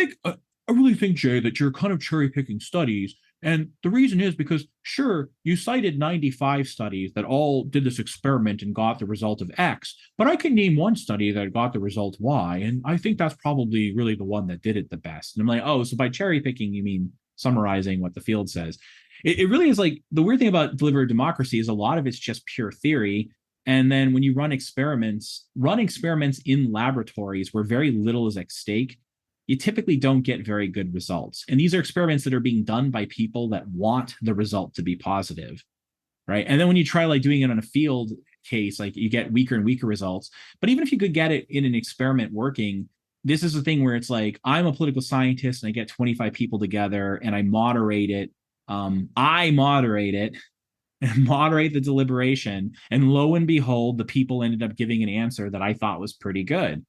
really think, Jay, that you're kind of cherry picking studies. And the reason is because, sure, you cited 95 studies that all did this experiment and got the result of X, but I can name one study that got the result Y, and I think that's probably really the one that did it the best. And I'm like, oh, so by cherry picking, you mean summarizing what the field says. It really is like, the weird thing about deliberative democracy is a lot of it's just pure theory. And then when you run experiments in laboratories where very little is at stake, you typically don't get very good results. And these are experiments that are being done by people that want the result to be positive, right? And then when you try like doing it on a field case, like you get weaker and weaker results. But even if you could get it in an experiment working, this is the thing where it's like, I'm a political scientist and I get 25 people together and I moderate it. I moderate it and moderate the deliberation. And lo and behold, the people ended up giving an answer that I thought was pretty good,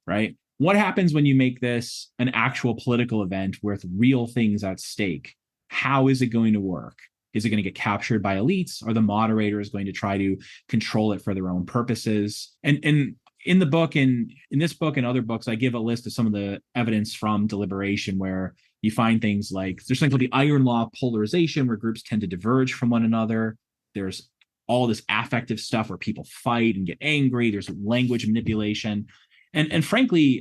right? What happens when you make this an actual political event with real things at stake? How is it going to work? Is it going to get captured by elites? Or the moderator is going to try to control it for their own purposes? And in the book, in this book and other books, I give a list of some of the evidence from deliberation where you find things like there's something called the iron law of polarization, where groups tend to diverge from one another. There's all this affective stuff where people fight and get angry. There's language manipulation. And frankly,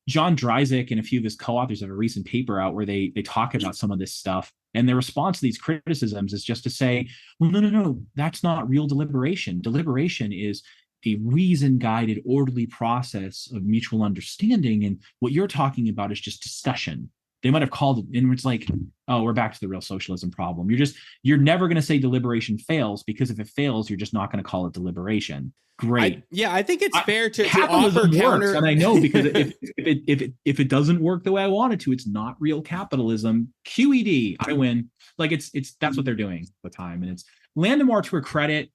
John Dryzik and a few of his co-authors have a recent paper out where they talk about some of this stuff. And their response to these criticisms is just to say, well, no, that's not real deliberation. Deliberation is a reason-guided, orderly process of mutual understanding. And what you're talking about is just discussion. They might have called it, and it's like, oh, we're back to the real socialism problem. You're never going to say deliberation fails, because if it fails, you're just not going to call it deliberation. Great. I think it's fair to offer counter. Works, and I know, because if it doesn't work the way I want it to, it's not real capitalism. QED, I win. Like it's that's what they're doing all the time. And it's Landemore, to her credit,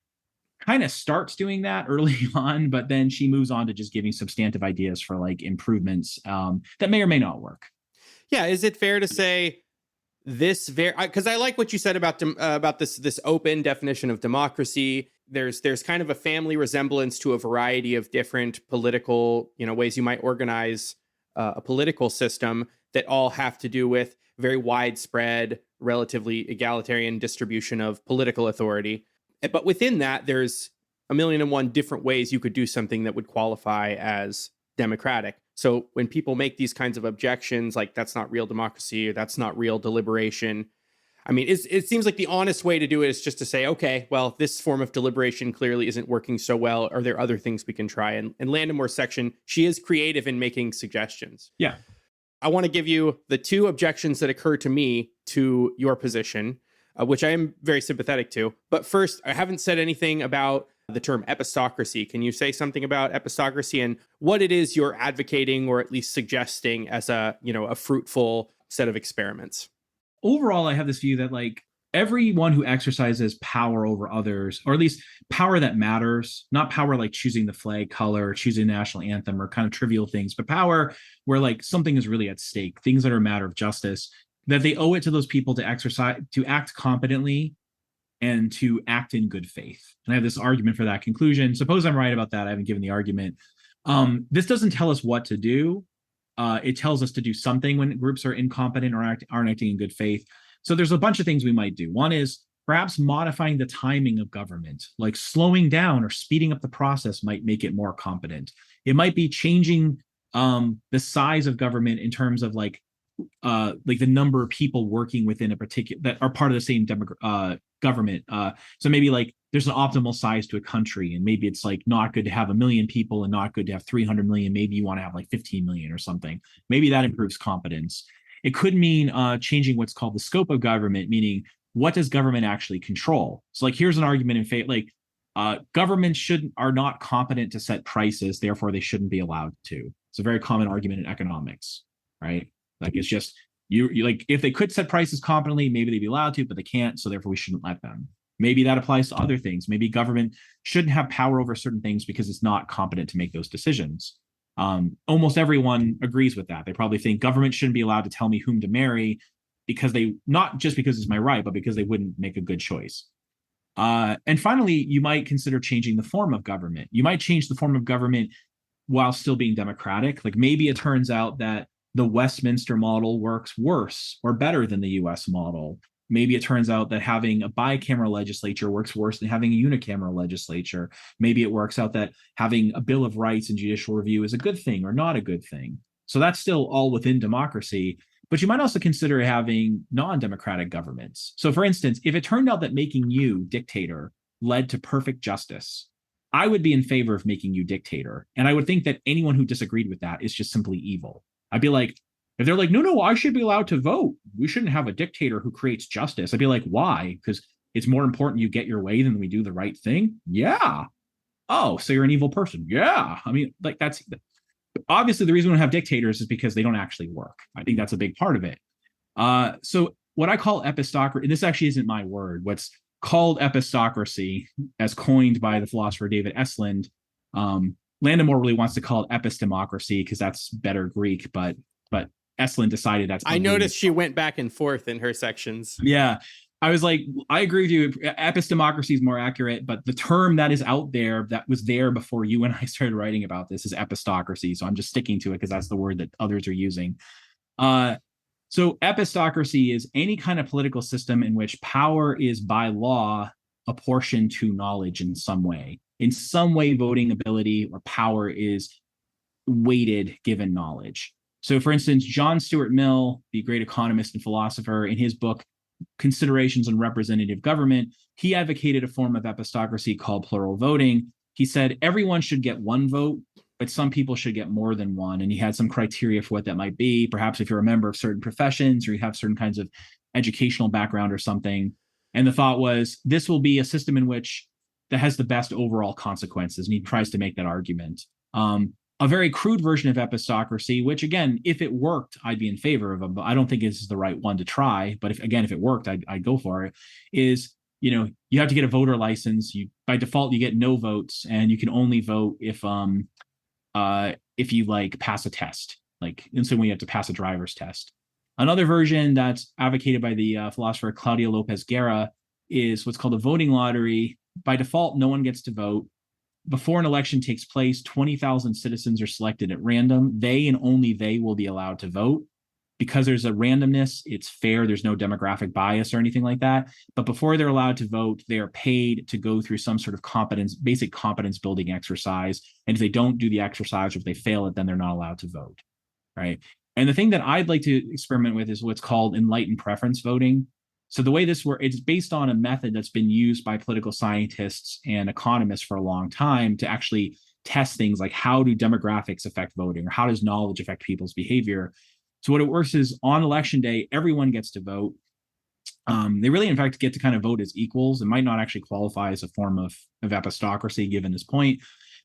kind of starts doing that early on, but then she moves on to just giving substantive ideas for like improvements that may or may not work. Yeah, is it fair to say this because I like what you said about this open definition of democracy. There's kind of a family resemblance to a variety of different political, ways you might organize a political system that all have to do with very widespread, relatively egalitarian distribution of political authority. But within that, there's a million and one different ways you could do something that would qualify as democratic. So when people make these kinds of objections, like that's not real democracy or that's not real deliberation, I mean, it seems like the honest way to do it is just to say, okay, well, this form of deliberation clearly isn't working so well. Are there other things we can try? And in Landemore's section, she is creative in making suggestions. Yeah. I want to give you the two objections that occur to me to your position, which I am very sympathetic to. But first, I haven't said anything about the term epistocracy. Can you say something about epistocracy and what it is you're advocating, or at least suggesting, as a fruitful set of experiments? Overall, I have this view that like everyone who exercises power over others, or at least power that matters, not power like choosing the flag color, choosing the national anthem, or kind of trivial things, but power where like something is really at stake, things that are a matter of justice, that they owe it to those people to act competently and to act in good faith. And I have this argument for that conclusion. Suppose I'm right about that. I haven't given the argument. This doesn't tell us what to do. It tells us to do something when groups are incompetent or aren't acting in good faith. So there's a bunch of things we might do. One is perhaps modifying the timing of government, like slowing down or speeding up the process might make it more competent. It might be changing the size of government in terms of like the number of people working within a particular that are part of the same government. So maybe like there's an optimal size to a country, and maybe it's like not good to have 1 million people and not good to have 300 million. Maybe you want to have like 15 million or something. Maybe that improves competence. It could mean changing what's called the scope of government, meaning what does government actually control? So like here's an argument in favor, like governments are not competent to set prices, therefore they shouldn't be allowed to. It's a very common argument in economics, right? Like it's just you like if they could set prices competently, maybe they'd be allowed to, but they can't, so therefore we shouldn't let them. Maybe that applies to other things. Maybe government shouldn't have power over certain things because it's not competent to make those decisions. Almost everyone agrees with that. They probably think government shouldn't be allowed to tell me whom to marry because they not just because it's my right, but because they wouldn't make a good choice. And finally, you might consider changing the form of government. You might change the form of government while still being democratic. Like maybe it turns out that the Westminster model works worse or better than the US model. Maybe it turns out that having a bicameral legislature works worse than having a unicameral legislature. Maybe it works out that having a Bill of Rights and judicial review is a good thing or not a good thing. So that's still all within democracy. But you might also consider having non-democratic governments. So for instance, if it turned out that making you dictator led to perfect justice, I would be in favor of making you dictator. And I would think that anyone who disagreed with that is just simply evil. I'd be like, if they're like, no, I should be allowed to vote. We shouldn't have a dictator who creates justice. I'd be like, why? Because it's more important you get your way than we do the right thing? Yeah. Oh, so you're an evil person? Yeah. I mean, like that's obviously the reason we don't have dictators is because they don't actually work. I think that's a big part of it. So what I call epistocracy, and this actually isn't my word, what's called epistocracy, as coined by the philosopher David Estlund, Landon really wants to call it epistemocracy because that's better Greek, but Estlund decided that's. I noticed she went back and forth in her sections. Yeah, I was like, I agree with you. Epistemocracy is more accurate, but the term that is out there that was there before you and I started writing about this is epistocracy. So I'm just sticking to it because that's the word that others are using. So epistocracy is any kind of political system in which power is by law apportioned to knowledge in some way. In some way, voting ability or power is weighted given knowledge. So, for instance, John Stuart Mill, the great economist and philosopher, in his book, Considerations on Representative Government, he advocated a form of epistocracy called plural voting. He said everyone should get one vote, but some people should get more than one. And he had some criteria for what that might be. Perhaps if you're a member of certain professions or you have certain kinds of educational background or something. And the thought was, this will be a system in which that has the best overall consequences. And he tries to make that argument. A very crude version of epistocracy, which again, if it worked, I'd be in favor of them, but I don't think this is the right one to try. But if it worked, I'd go for it, is, you have to get a voter license. By default, you get no votes, and you can only vote if you like pass a test, like instantly you have to pass a driver's test. Another version that's advocated by the philosopher Claudia Lopez Guerra is what's called a voting lottery. By default, no one gets to vote. Before an election takes place, 20,000 citizens are selected at random. They and only they will be allowed to vote. Because there's a randomness, it's fair. There's no demographic bias or anything like that. But before they're allowed to vote, they are paid to go through some sort of basic competence building exercise. And if they don't do the exercise or if they fail it, then they're not allowed to vote, right? And the thing that I'd like to experiment with is what's called enlightened preference voting. So the way this works, it's based on a method that's been used by political scientists and economists for a long time to actually test things like how do demographics affect voting or how does knowledge affect people's behavior. So what it works is on election day, everyone gets to vote. They really, in fact, get to kind of vote as equals. It might not actually qualify as a form of epistocracy given this point,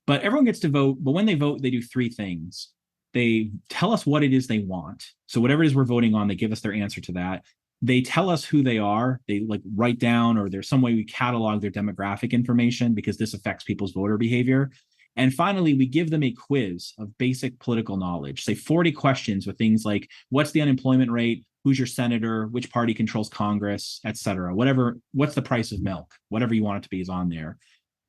but everyone gets to vote. But when they vote, they do three things. They tell us what it is they want. So whatever it is we're voting on, they give us their answer to that. They tell us who they are. They like write down, or there's some way we catalog their demographic information because this affects people's voter behavior. And finally, we give them a quiz of basic political knowledge, say 40 questions with things like what's the unemployment rate, who's your senator, which party controls Congress, et cetera, whatever, what's the price of milk, whatever you want it to be is on there.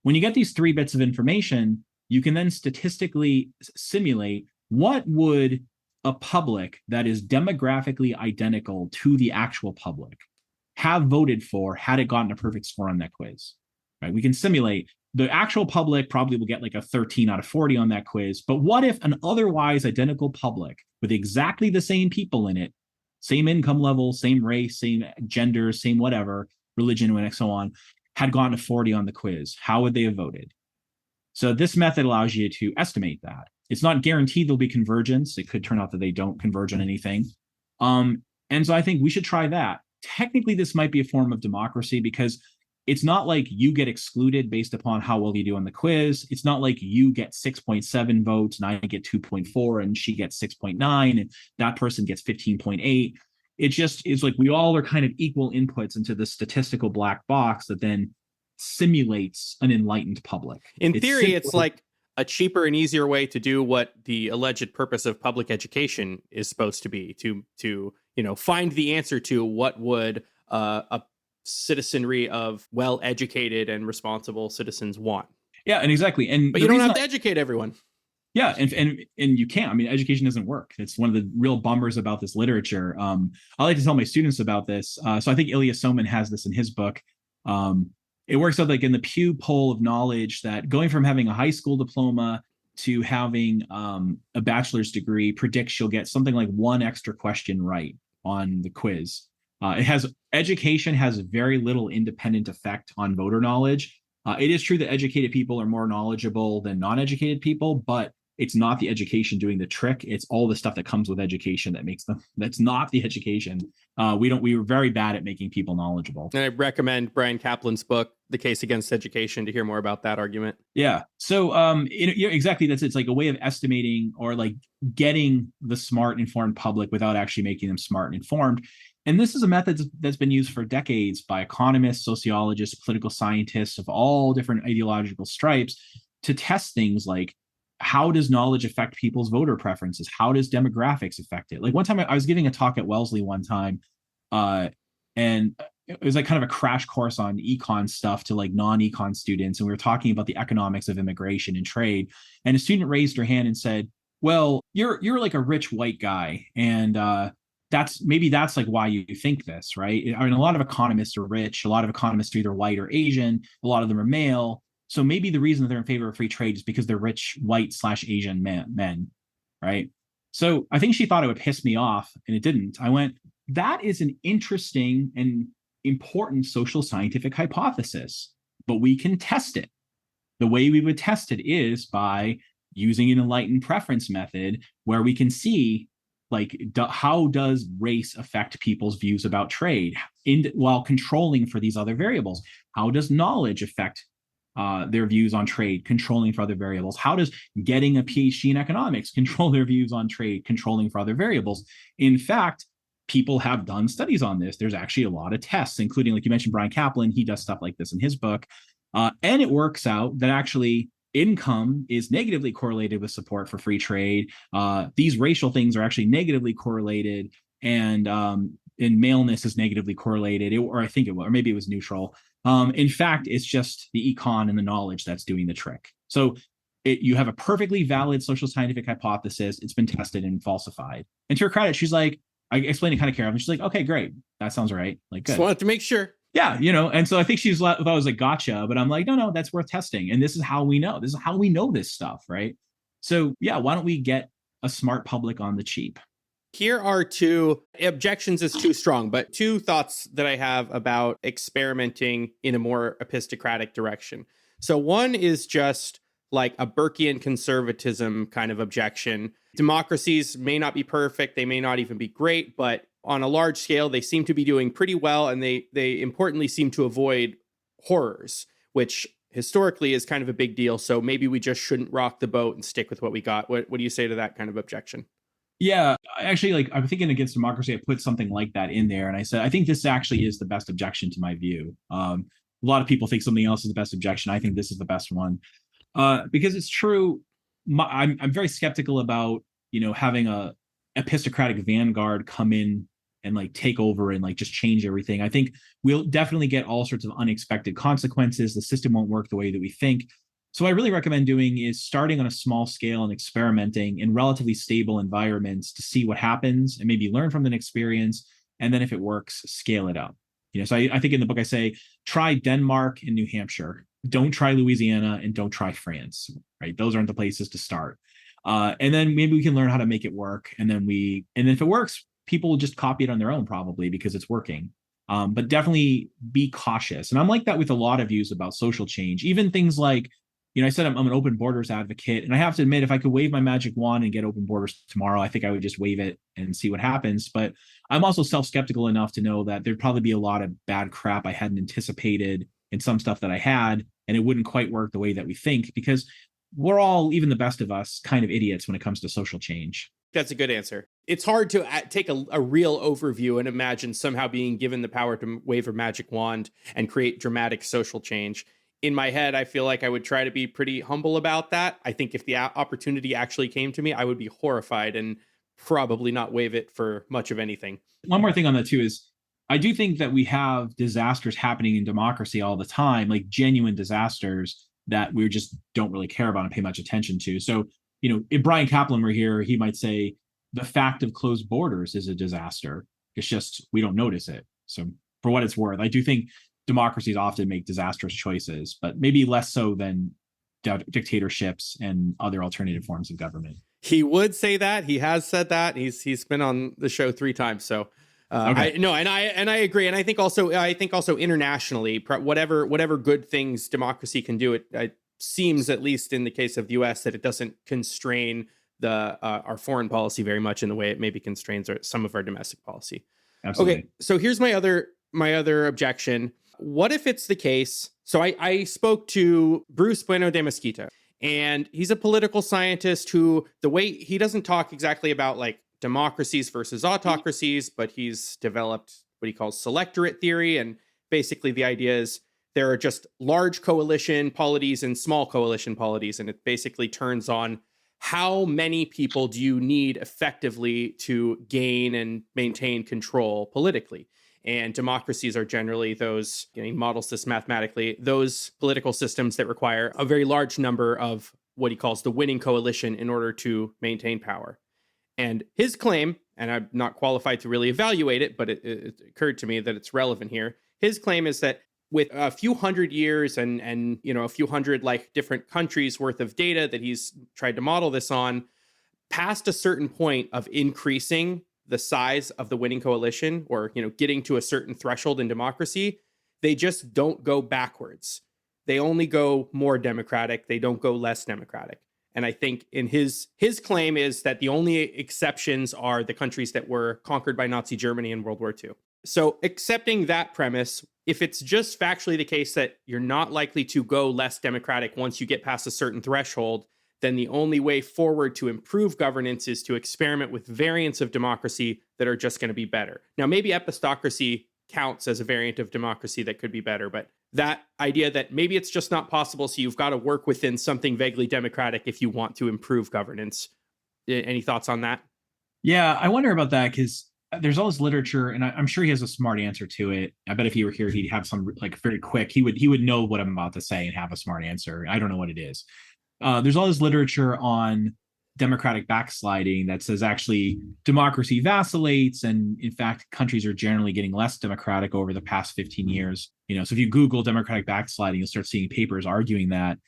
When you get these three bits of information, you can then statistically simulate what would a public that is demographically identical to the actual public, have voted for had it gotten a perfect score on that quiz, right? We can simulate the actual public probably will get like a 13 out of 40 on that quiz. But what if an otherwise identical public with exactly the same people in it, same income level, same race, same gender, same whatever, religion, and so on, had gotten a 40 on the quiz? How would they have voted? So this method allows you to estimate that. It's not guaranteed there'll be convergence. It could turn out that they don't converge on anything. And so I think we should try that. Technically, this might be a form of democracy because it's not like you get excluded based upon how well you do on the quiz. It's not like you get 6.7 votes and I get 2.4 and she gets 6.9 and that person gets 15.8. It just is like we all are kind of equal inputs into the statistical black box that then simulates an enlightened public. In theory, it's like a cheaper and easier way to do what the alleged purpose of public education is supposed to be, to find the answer to what would a citizenry of well-educated and responsible citizens want. Yeah, and exactly. But you don't have to educate everyone. Yeah, and you can't. I mean, education doesn't work. It's one of the real bummers about this literature. I like to tell my students about this. So I think Ilya Somin has this in his book. It works out like in the Pew poll of knowledge that going from having a high school diploma to having a bachelor's degree predicts you'll get something like one extra question right on the quiz. Education has very little independent effect on voter knowledge. It is true that educated people are more knowledgeable than non-educated people, but it's not the education doing the trick. It's all the stuff that comes with education that makes them. That's not the education. We were very bad at making people knowledgeable. And I recommend Brian Kaplan's book, The Case Against Education, to hear more about that argument. Yeah. So exactly. It's like a way of estimating or like getting the smart, informed public without actually making them smart and informed. And this is a method that's been used for decades by economists, sociologists, political scientists of all different ideological stripes to test things like, how does knowledge affect people's voter preferences? How does demographics affect it? Like one time I was giving a talk at Wellesley one time, and it was like kind of a crash course on econ stuff to like non-econ students. And we were talking about the economics of immigration and trade. And a student raised her hand and said, well, you're like a rich white guy. And that's like why you think this, right? I mean, a lot of economists are rich. A lot of economists are either white or Asian. A lot of them are male. So maybe the reason that they're in favor of free trade is because they're rich, white/Asian men, right? So I think she thought it would piss me off, and it didn't. I went, that is an interesting and important social scientific hypothesis, but we can test it. The way we would test it is by using an enlightened preference method where we can see, like, how does race affect people's views about trade while controlling for these other variables? How does knowledge affect their views on trade, controlling for other variables? How does getting a PhD in economics control their views on trade, controlling for other variables? In fact, people have done studies on this. There's actually a lot of tests, including, like you mentioned, Brian Kaplan. He does stuff like this in his book. And it works out that actually income is negatively correlated with support for free trade. These racial things are actually negatively correlated, and maleness is negatively correlated, or maybe it was neutral. In fact, it's just the econ and the knowledge that's doing the trick. So you have a perfectly valid social scientific hypothesis. It's been tested and falsified. And to her credit, she's like, I explained it kind of carefully. She's like, okay, great. That sounds right. Like, good. Just wanted to make sure. Yeah, and so I think thought I was like, gotcha. But I'm like, no, that's worth testing. And this is how we know. This is how we know this stuff, right? So yeah, why don't we get a smart public on the cheap? Here are two objections is too strong, but two thoughts that I have about experimenting in a more epistocratic direction. So one is just like a Burkean conservatism kind of objection. Democracies may not be perfect. They may not even be great, but on a large scale, they seem to be doing pretty well. And they importantly seem to avoid horrors, which historically is kind of a big deal. So maybe we just shouldn't rock the boat and stick with what we got. What do you say to that kind of objection? Yeah, actually, I'm thinking Against Democracy, I put something like that in there. And I said, I think this actually is the best objection to my view. A lot of people think something else is the best objection. I think this is the best one. Because it's true. I'm very skeptical about, having a epistocratic vanguard come in and like take over and like just change everything. I think we'll definitely get all sorts of unexpected consequences. The system won't work the way that we think. So what I really recommend doing is starting on a small scale and experimenting in relatively stable environments to see what happens and maybe learn from an experience. And then if it works, scale it up. So I think in the book I say, try Denmark and New Hampshire. Don't try Louisiana and don't try France, right? Those aren't the places to start. And then maybe we can learn how to make it work. And then if it works, people will just copy it on their own probably because it's working. But definitely be cautious. And I'm like that with a lot of views about social change, even things like, I said I'm an open borders advocate. And I have to admit, if I could wave my magic wand and get open borders tomorrow, I think I would just wave it and see what happens. But I'm also self-skeptical enough to know that there'd probably be a lot of bad crap I hadn't anticipated in some stuff that I had, and it wouldn't quite work the way that we think, because we're all, even the best of us, kind of idiots when it comes to social change. That's a good answer. It's hard to take a real overview and imagine somehow being given the power to wave a magic wand and create dramatic social change. In my head, I feel like I would try to be pretty humble about that. I think if the opportunity actually came to me, I would be horrified and probably not wave it for much of anything. One more thing on that too is, I do think that we have disasters happening in democracy all the time, like genuine disasters that we just don't really care about and pay much attention to. So, if Brian Kaplan were here, he might say the fact of closed borders is a disaster. It's just we don't notice it. So for what it's worth, I do think democracies often make disastrous choices, but maybe less so than dictatorships and other alternative forms of government. He would say that. He has said that. He's been on the show 3 times. So Okay. I agree. And I think also internationally, whatever good things democracy can do, it seems, at least in the case of the U.S., that it doesn't constrain our foreign policy very much in the way it maybe constrains some of our domestic policy. Absolutely. Okay, so here's my other objection. What if it's the case? So I spoke to Bruce Bueno de Mesquita, and he's a political scientist who, the way he doesn't talk exactly about like democracies versus autocracies, but he's developed what he calls selectorate theory. And basically the idea is there are just large coalition polities and small coalition polities. And it basically turns on how many people do you need effectively to gain and maintain control politically. And democracies are generally those, he models this mathematically, those political systems that require a very large number of what he calls the winning coalition in order to maintain power. And his claim, and I'm not qualified to really evaluate it, but it occurred to me that it's relevant here. His claim is that with a few hundred years and a few hundred like different countries worth of data that he's tried to model this on, past a certain point of increasing the size of the winning coalition, or getting to a certain threshold in democracy, they just don't go backwards. They only go more democratic. They don't go less democratic. And I think in his claim is that the only exceptions are the countries that were conquered by Nazi Germany in World War II. So accepting that premise, if it's just factually the case that you're not likely to go less democratic once you get past a certain threshold, then the only way forward to improve governance is to experiment with variants of democracy that are just going to be better. Now, maybe epistocracy counts as a variant of democracy that could be better, but that idea that maybe it's just not possible, so you've got to work within something vaguely democratic if you want to improve governance. Any thoughts on that? Yeah, I wonder about that, because there's all this literature, and I'm sure he has a smart answer to it. I bet if he were here, he'd have some like very quick. He would know what I'm about to say and have a smart answer. I don't know what it is. There's all this literature on democratic backsliding that says actually democracy vacillates, and in fact countries are generally getting less democratic over the past 15 years. So if you Google democratic backsliding, you'll start seeing papers arguing that.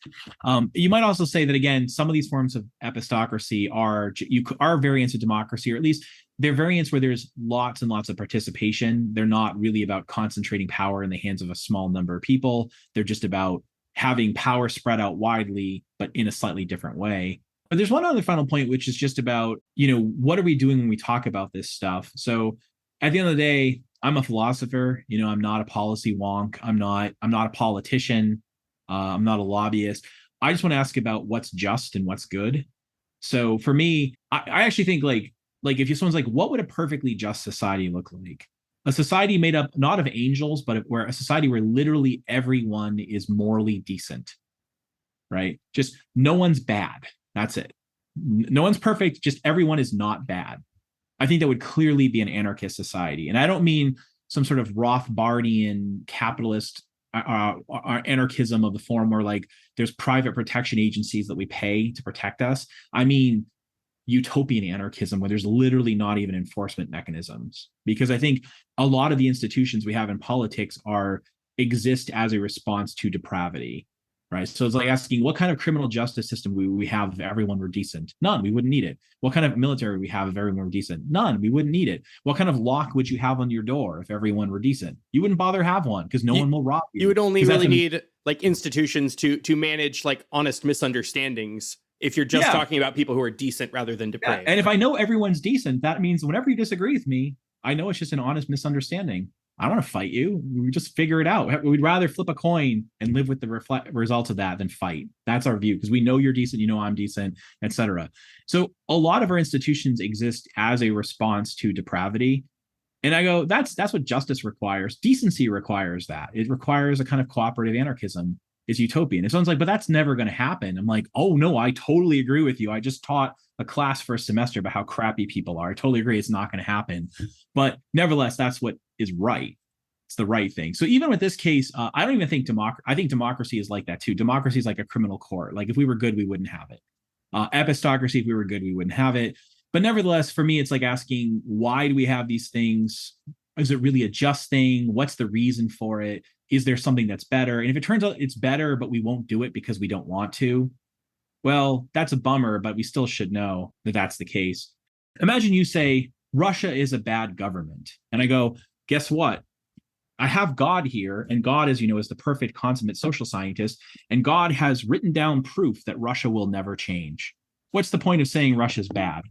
You might also say that, again, some of these forms of epistocracy are variants of democracy, or at least they're variants where there's lots and lots of participation. They're not really about concentrating power in the hands of a small number of people. They're just about having power spread out widely, but in a slightly different way. But there's one other final point, which is just about, what are we doing when we talk about this stuff? So at the end of the day, I'm a philosopher. I'm not a policy wonk. I'm not a politician. I'm not a lobbyist. I just want to ask about what's just and what's good. So for me, I actually think like if someone's like, what would a perfectly just society look like? A society made up not of angels, but where a society where literally everyone is morally decent, right? Just no one's bad. That's it. No one's perfect. Just everyone is not bad. I think that would clearly be an anarchist society. And I don't mean some sort of Rothbardian capitalist anarchism of the form where like there's private protection agencies that we pay to protect us. I mean utopian anarchism where there's literally not even enforcement mechanisms. Because I think a lot of the institutions we have in politics exist as a response to depravity, right? So it's like asking what kind of criminal justice system we have if everyone were decent? None. We wouldn't need it. What kind of military we have if everyone were decent? None. We wouldn't need it. What kind of lock would you have on your door if everyone were decent? You wouldn't bother have one because no one will rob you. You would only really need like institutions to manage like honest misunderstandings if you're just talking about people who are decent rather than depraved. Yeah. And if I know everyone's decent, that means whenever you disagree with me, I know it's just an honest misunderstanding. I don't want to fight you. We just figure it out. We'd rather flip a coin and live with the results of that than fight. That's our view because we know you're decent, you know I'm decent, etc. So a lot of our institutions exist as a response to depravity. And I go, that's what justice requires. Decency requires that. It requires a kind of cooperative anarchism. Is utopian. If someone's like, but that's never going to happen. I'm like, oh no, I totally agree with you. I just taught a class for a semester about how crappy people are. I totally agree. It's not going to happen. But nevertheless, that's what is right. It's the right thing. So even with this case, I don't even think I think democracy is like that too. Democracy is like a criminal court. Like if we were good, we wouldn't have it. Epistocracy, if we were good, we wouldn't have it. But nevertheless, for me, it's like asking, why do we have these things? Is it really a just thing? What's the reason for it? Is there something that's better? And if it turns out it's better, but we won't do it because we don't want to, well, that's a bummer, but we still should know that that's the case. Imagine you say, Russia is a bad government. And I go, guess what? I have God here, and God, as you know, is the perfect consummate social scientist, and God has written down proof that Russia will never change. What's the point of saying Russia's bad?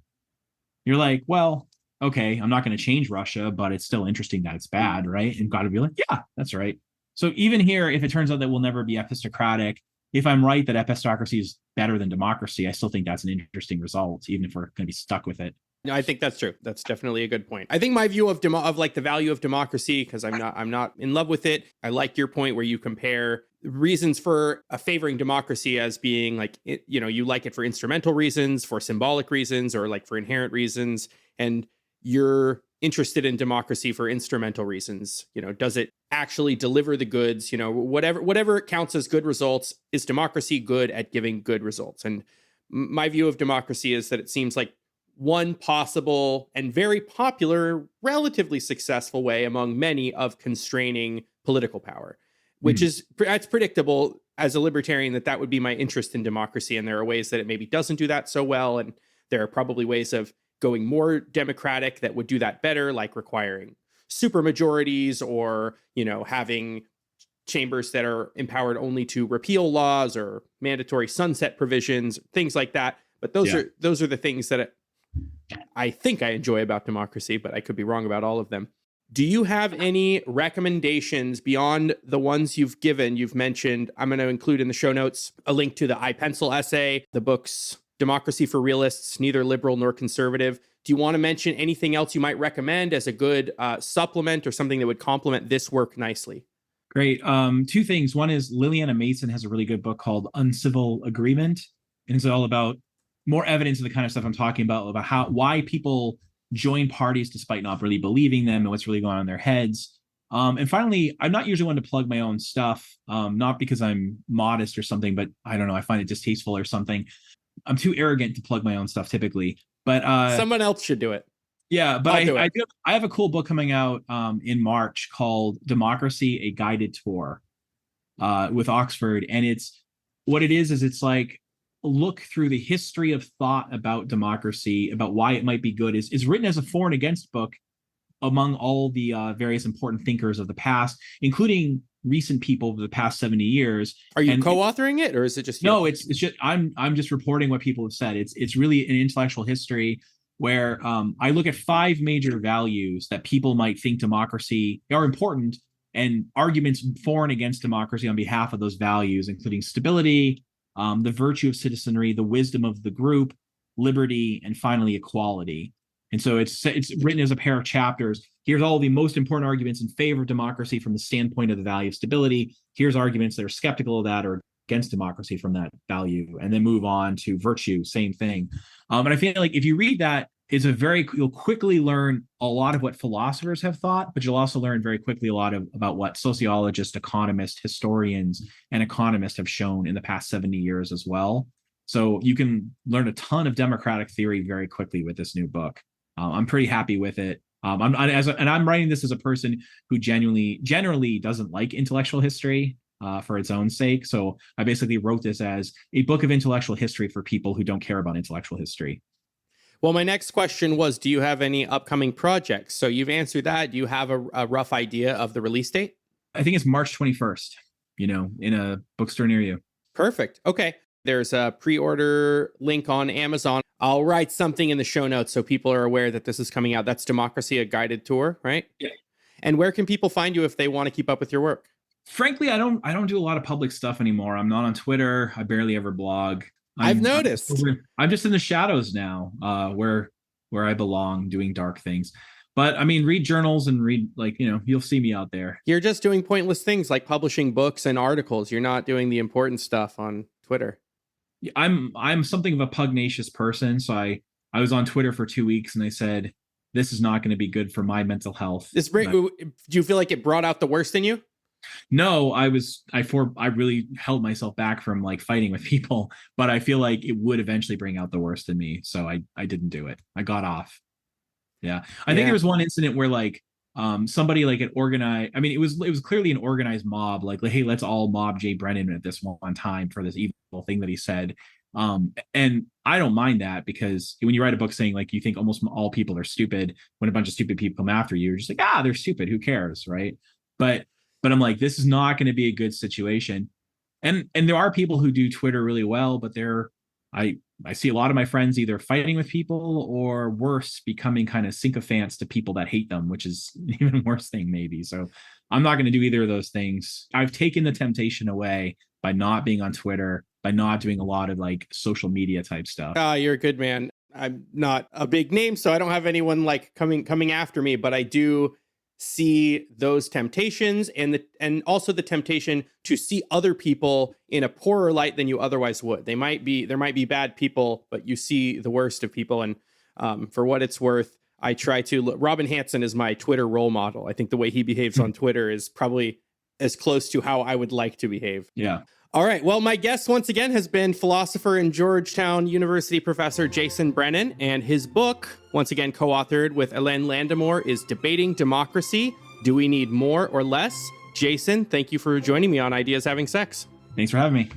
You're like, well, okay, I'm not going to change Russia, but it's still interesting that it's bad, right? And God would be like, yeah, that's right. So even here, if it turns out that we'll never be epistocratic, if I'm right that epistocracy is better than democracy, I still think that's an interesting result, even if we're going to be stuck with it. No, I think that's true. That's definitely a good point. I think my view of like the value of democracy, because I'm not in love with it. I like your point where you compare reasons for favoring democracy as being like, you like it for instrumental reasons, for symbolic reasons, or like for inherent reasons, and you're interested in democracy for instrumental reasons. Does it actually deliver the goods? Whatever counts as good results. Is democracy good at giving good results? And my view of democracy is that it seems like one possible and very popular, relatively successful way among many of constraining political power, which that's predictable as a libertarian that would be my interest in democracy. And there are ways that it maybe doesn't do that so well. And there are probably ways of going more democratic that would do that better, like requiring supermajorities or, having chambers that are empowered only to repeal laws or mandatory sunset provisions, things like that. But those are the things that I think I enjoy about democracy, but I could be wrong about all of them. Do you have any recommendations beyond the ones you've given? You've mentioned, I'm going to include in the show notes a link to the iPencil essay, the books Democracy for Realists, Neither Liberal Nor Conservative. Do you want to mention anything else you might recommend as a good supplement or something that would complement this work nicely? Great. Two things. One is Liliana Mason has a really good book called Uncivil Agreement. And it's all about more evidence of the kind of stuff I'm talking about why people join parties despite not really believing them and what's really going on in their heads. And finally, I'm not usually one to plug my own stuff, not because I'm modest or something, but I don't know, I find it distasteful or something. I'm too arrogant to plug my own stuff typically, but someone else should do it. Yeah, but I have a cool book coming out in March called Democracy: A Guided Tour with Oxford, and it's like look through the history of thought about democracy, about why it might be good. Is written as a for and against book among all the various important thinkers of the past, including recent people of the past 70 years. Are you co-authoring it, or is it just you? No, it's just I'm just reporting what people have said. It's really an intellectual history where I look at 5 major values that people might think democracy are important, and arguments for and against democracy on behalf of those values, including stability, the virtue of citizenry, the wisdom of the group, liberty, and finally equality. And so it's written as a pair of chapters. Here's all the most important arguments in favor of democracy from the standpoint of the value of stability. Here's arguments that are skeptical of that or against democracy from that value, and then move on to virtue, same thing. And I feel like if you read that, you'll quickly learn a lot of what philosophers have thought, but you'll also learn very quickly a lot about what sociologists, economists, historians, and economists have shown in the past 70 years as well. So you can learn a ton of democratic theory very quickly with this new book. I'm pretty happy with it. I'm writing this as a person who generally doesn't like intellectual history for its own sake. So I basically wrote this as a book of intellectual history for people who don't care about intellectual history. Well, my next question was, do you have any upcoming projects? So you've answered that. Do you have a rough idea of the release date? I think it's March 21st, in a bookstore near you. Perfect. Okay. There's a pre-order link on Amazon. I'll write something in the show notes so people are aware that this is coming out. That's Democracy, a Guided Tour, right? Yeah. And where can people find you if they want to keep up with your work? Frankly, I don't do a lot of public stuff anymore. I'm not on Twitter. I barely ever blog. I've noticed. I'm just in the shadows now, where I belong, doing dark things. But I mean, read journals and read, you'll see me out there. You're just doing pointless things like publishing books and articles. You're not doing the important stuff on Twitter. I'm something of a pugnacious person, so I was on Twitter for 2 weeks and I said, this is not going to be good for my mental health. Do you feel like it brought out the worst in you? No, I really held myself back from like fighting with people, but I feel like it would eventually bring out the worst in me. So I didn't do it. I got off. Yeah. I think there was one incident where somebody like had organized, I mean, it was clearly an organized mob, like, hey, let's all mob Jay Brennan at this one time for this evil thing that he said. And I don't mind that, because when you write a book saying like you think almost all people are stupid, when a bunch of stupid people come after you, you're just like, they're stupid, who cares, right? But I'm like, this is not going to be a good situation. And there are people who do Twitter really well, but I see a lot of my friends either fighting with people or worse, becoming kind of sycophants to people that hate them, which is an even worse thing maybe. So I'm not going to do either of those things. I've taken the temptation away by not being on Twitter, by not doing a lot of like social media type stuff. You're a good man. I'm not a big name, so I don't have anyone like coming after me, but I do see those temptations and also the temptation to see other people in a poorer light than you otherwise would. There might be bad people, but you see the worst of people. And for what it's worth, I try to Robin Hanson is my Twitter role model. I think the way he behaves on Twitter is probably as close to how I would like to behave. Yeah. All right. Well, my guest once again has been philosopher and Georgetown University professor Jason Brennan, and his book, once again co-authored with Hélène Landemore, is Debating Democracy. Do we need more or less? Jason, thank you for joining me on Ideas Having Sex. Thanks for having me.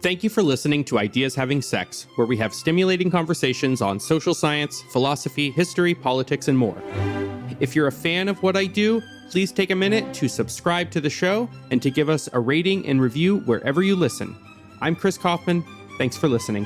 Thank you for listening to Ideas Having Sex, where we have stimulating conversations on social science, philosophy, history, politics, and more. If you're a fan of what I do, please take a minute to subscribe to the show and to give us a rating and review wherever you listen. I'm Chris Kaufman. Thanks for listening.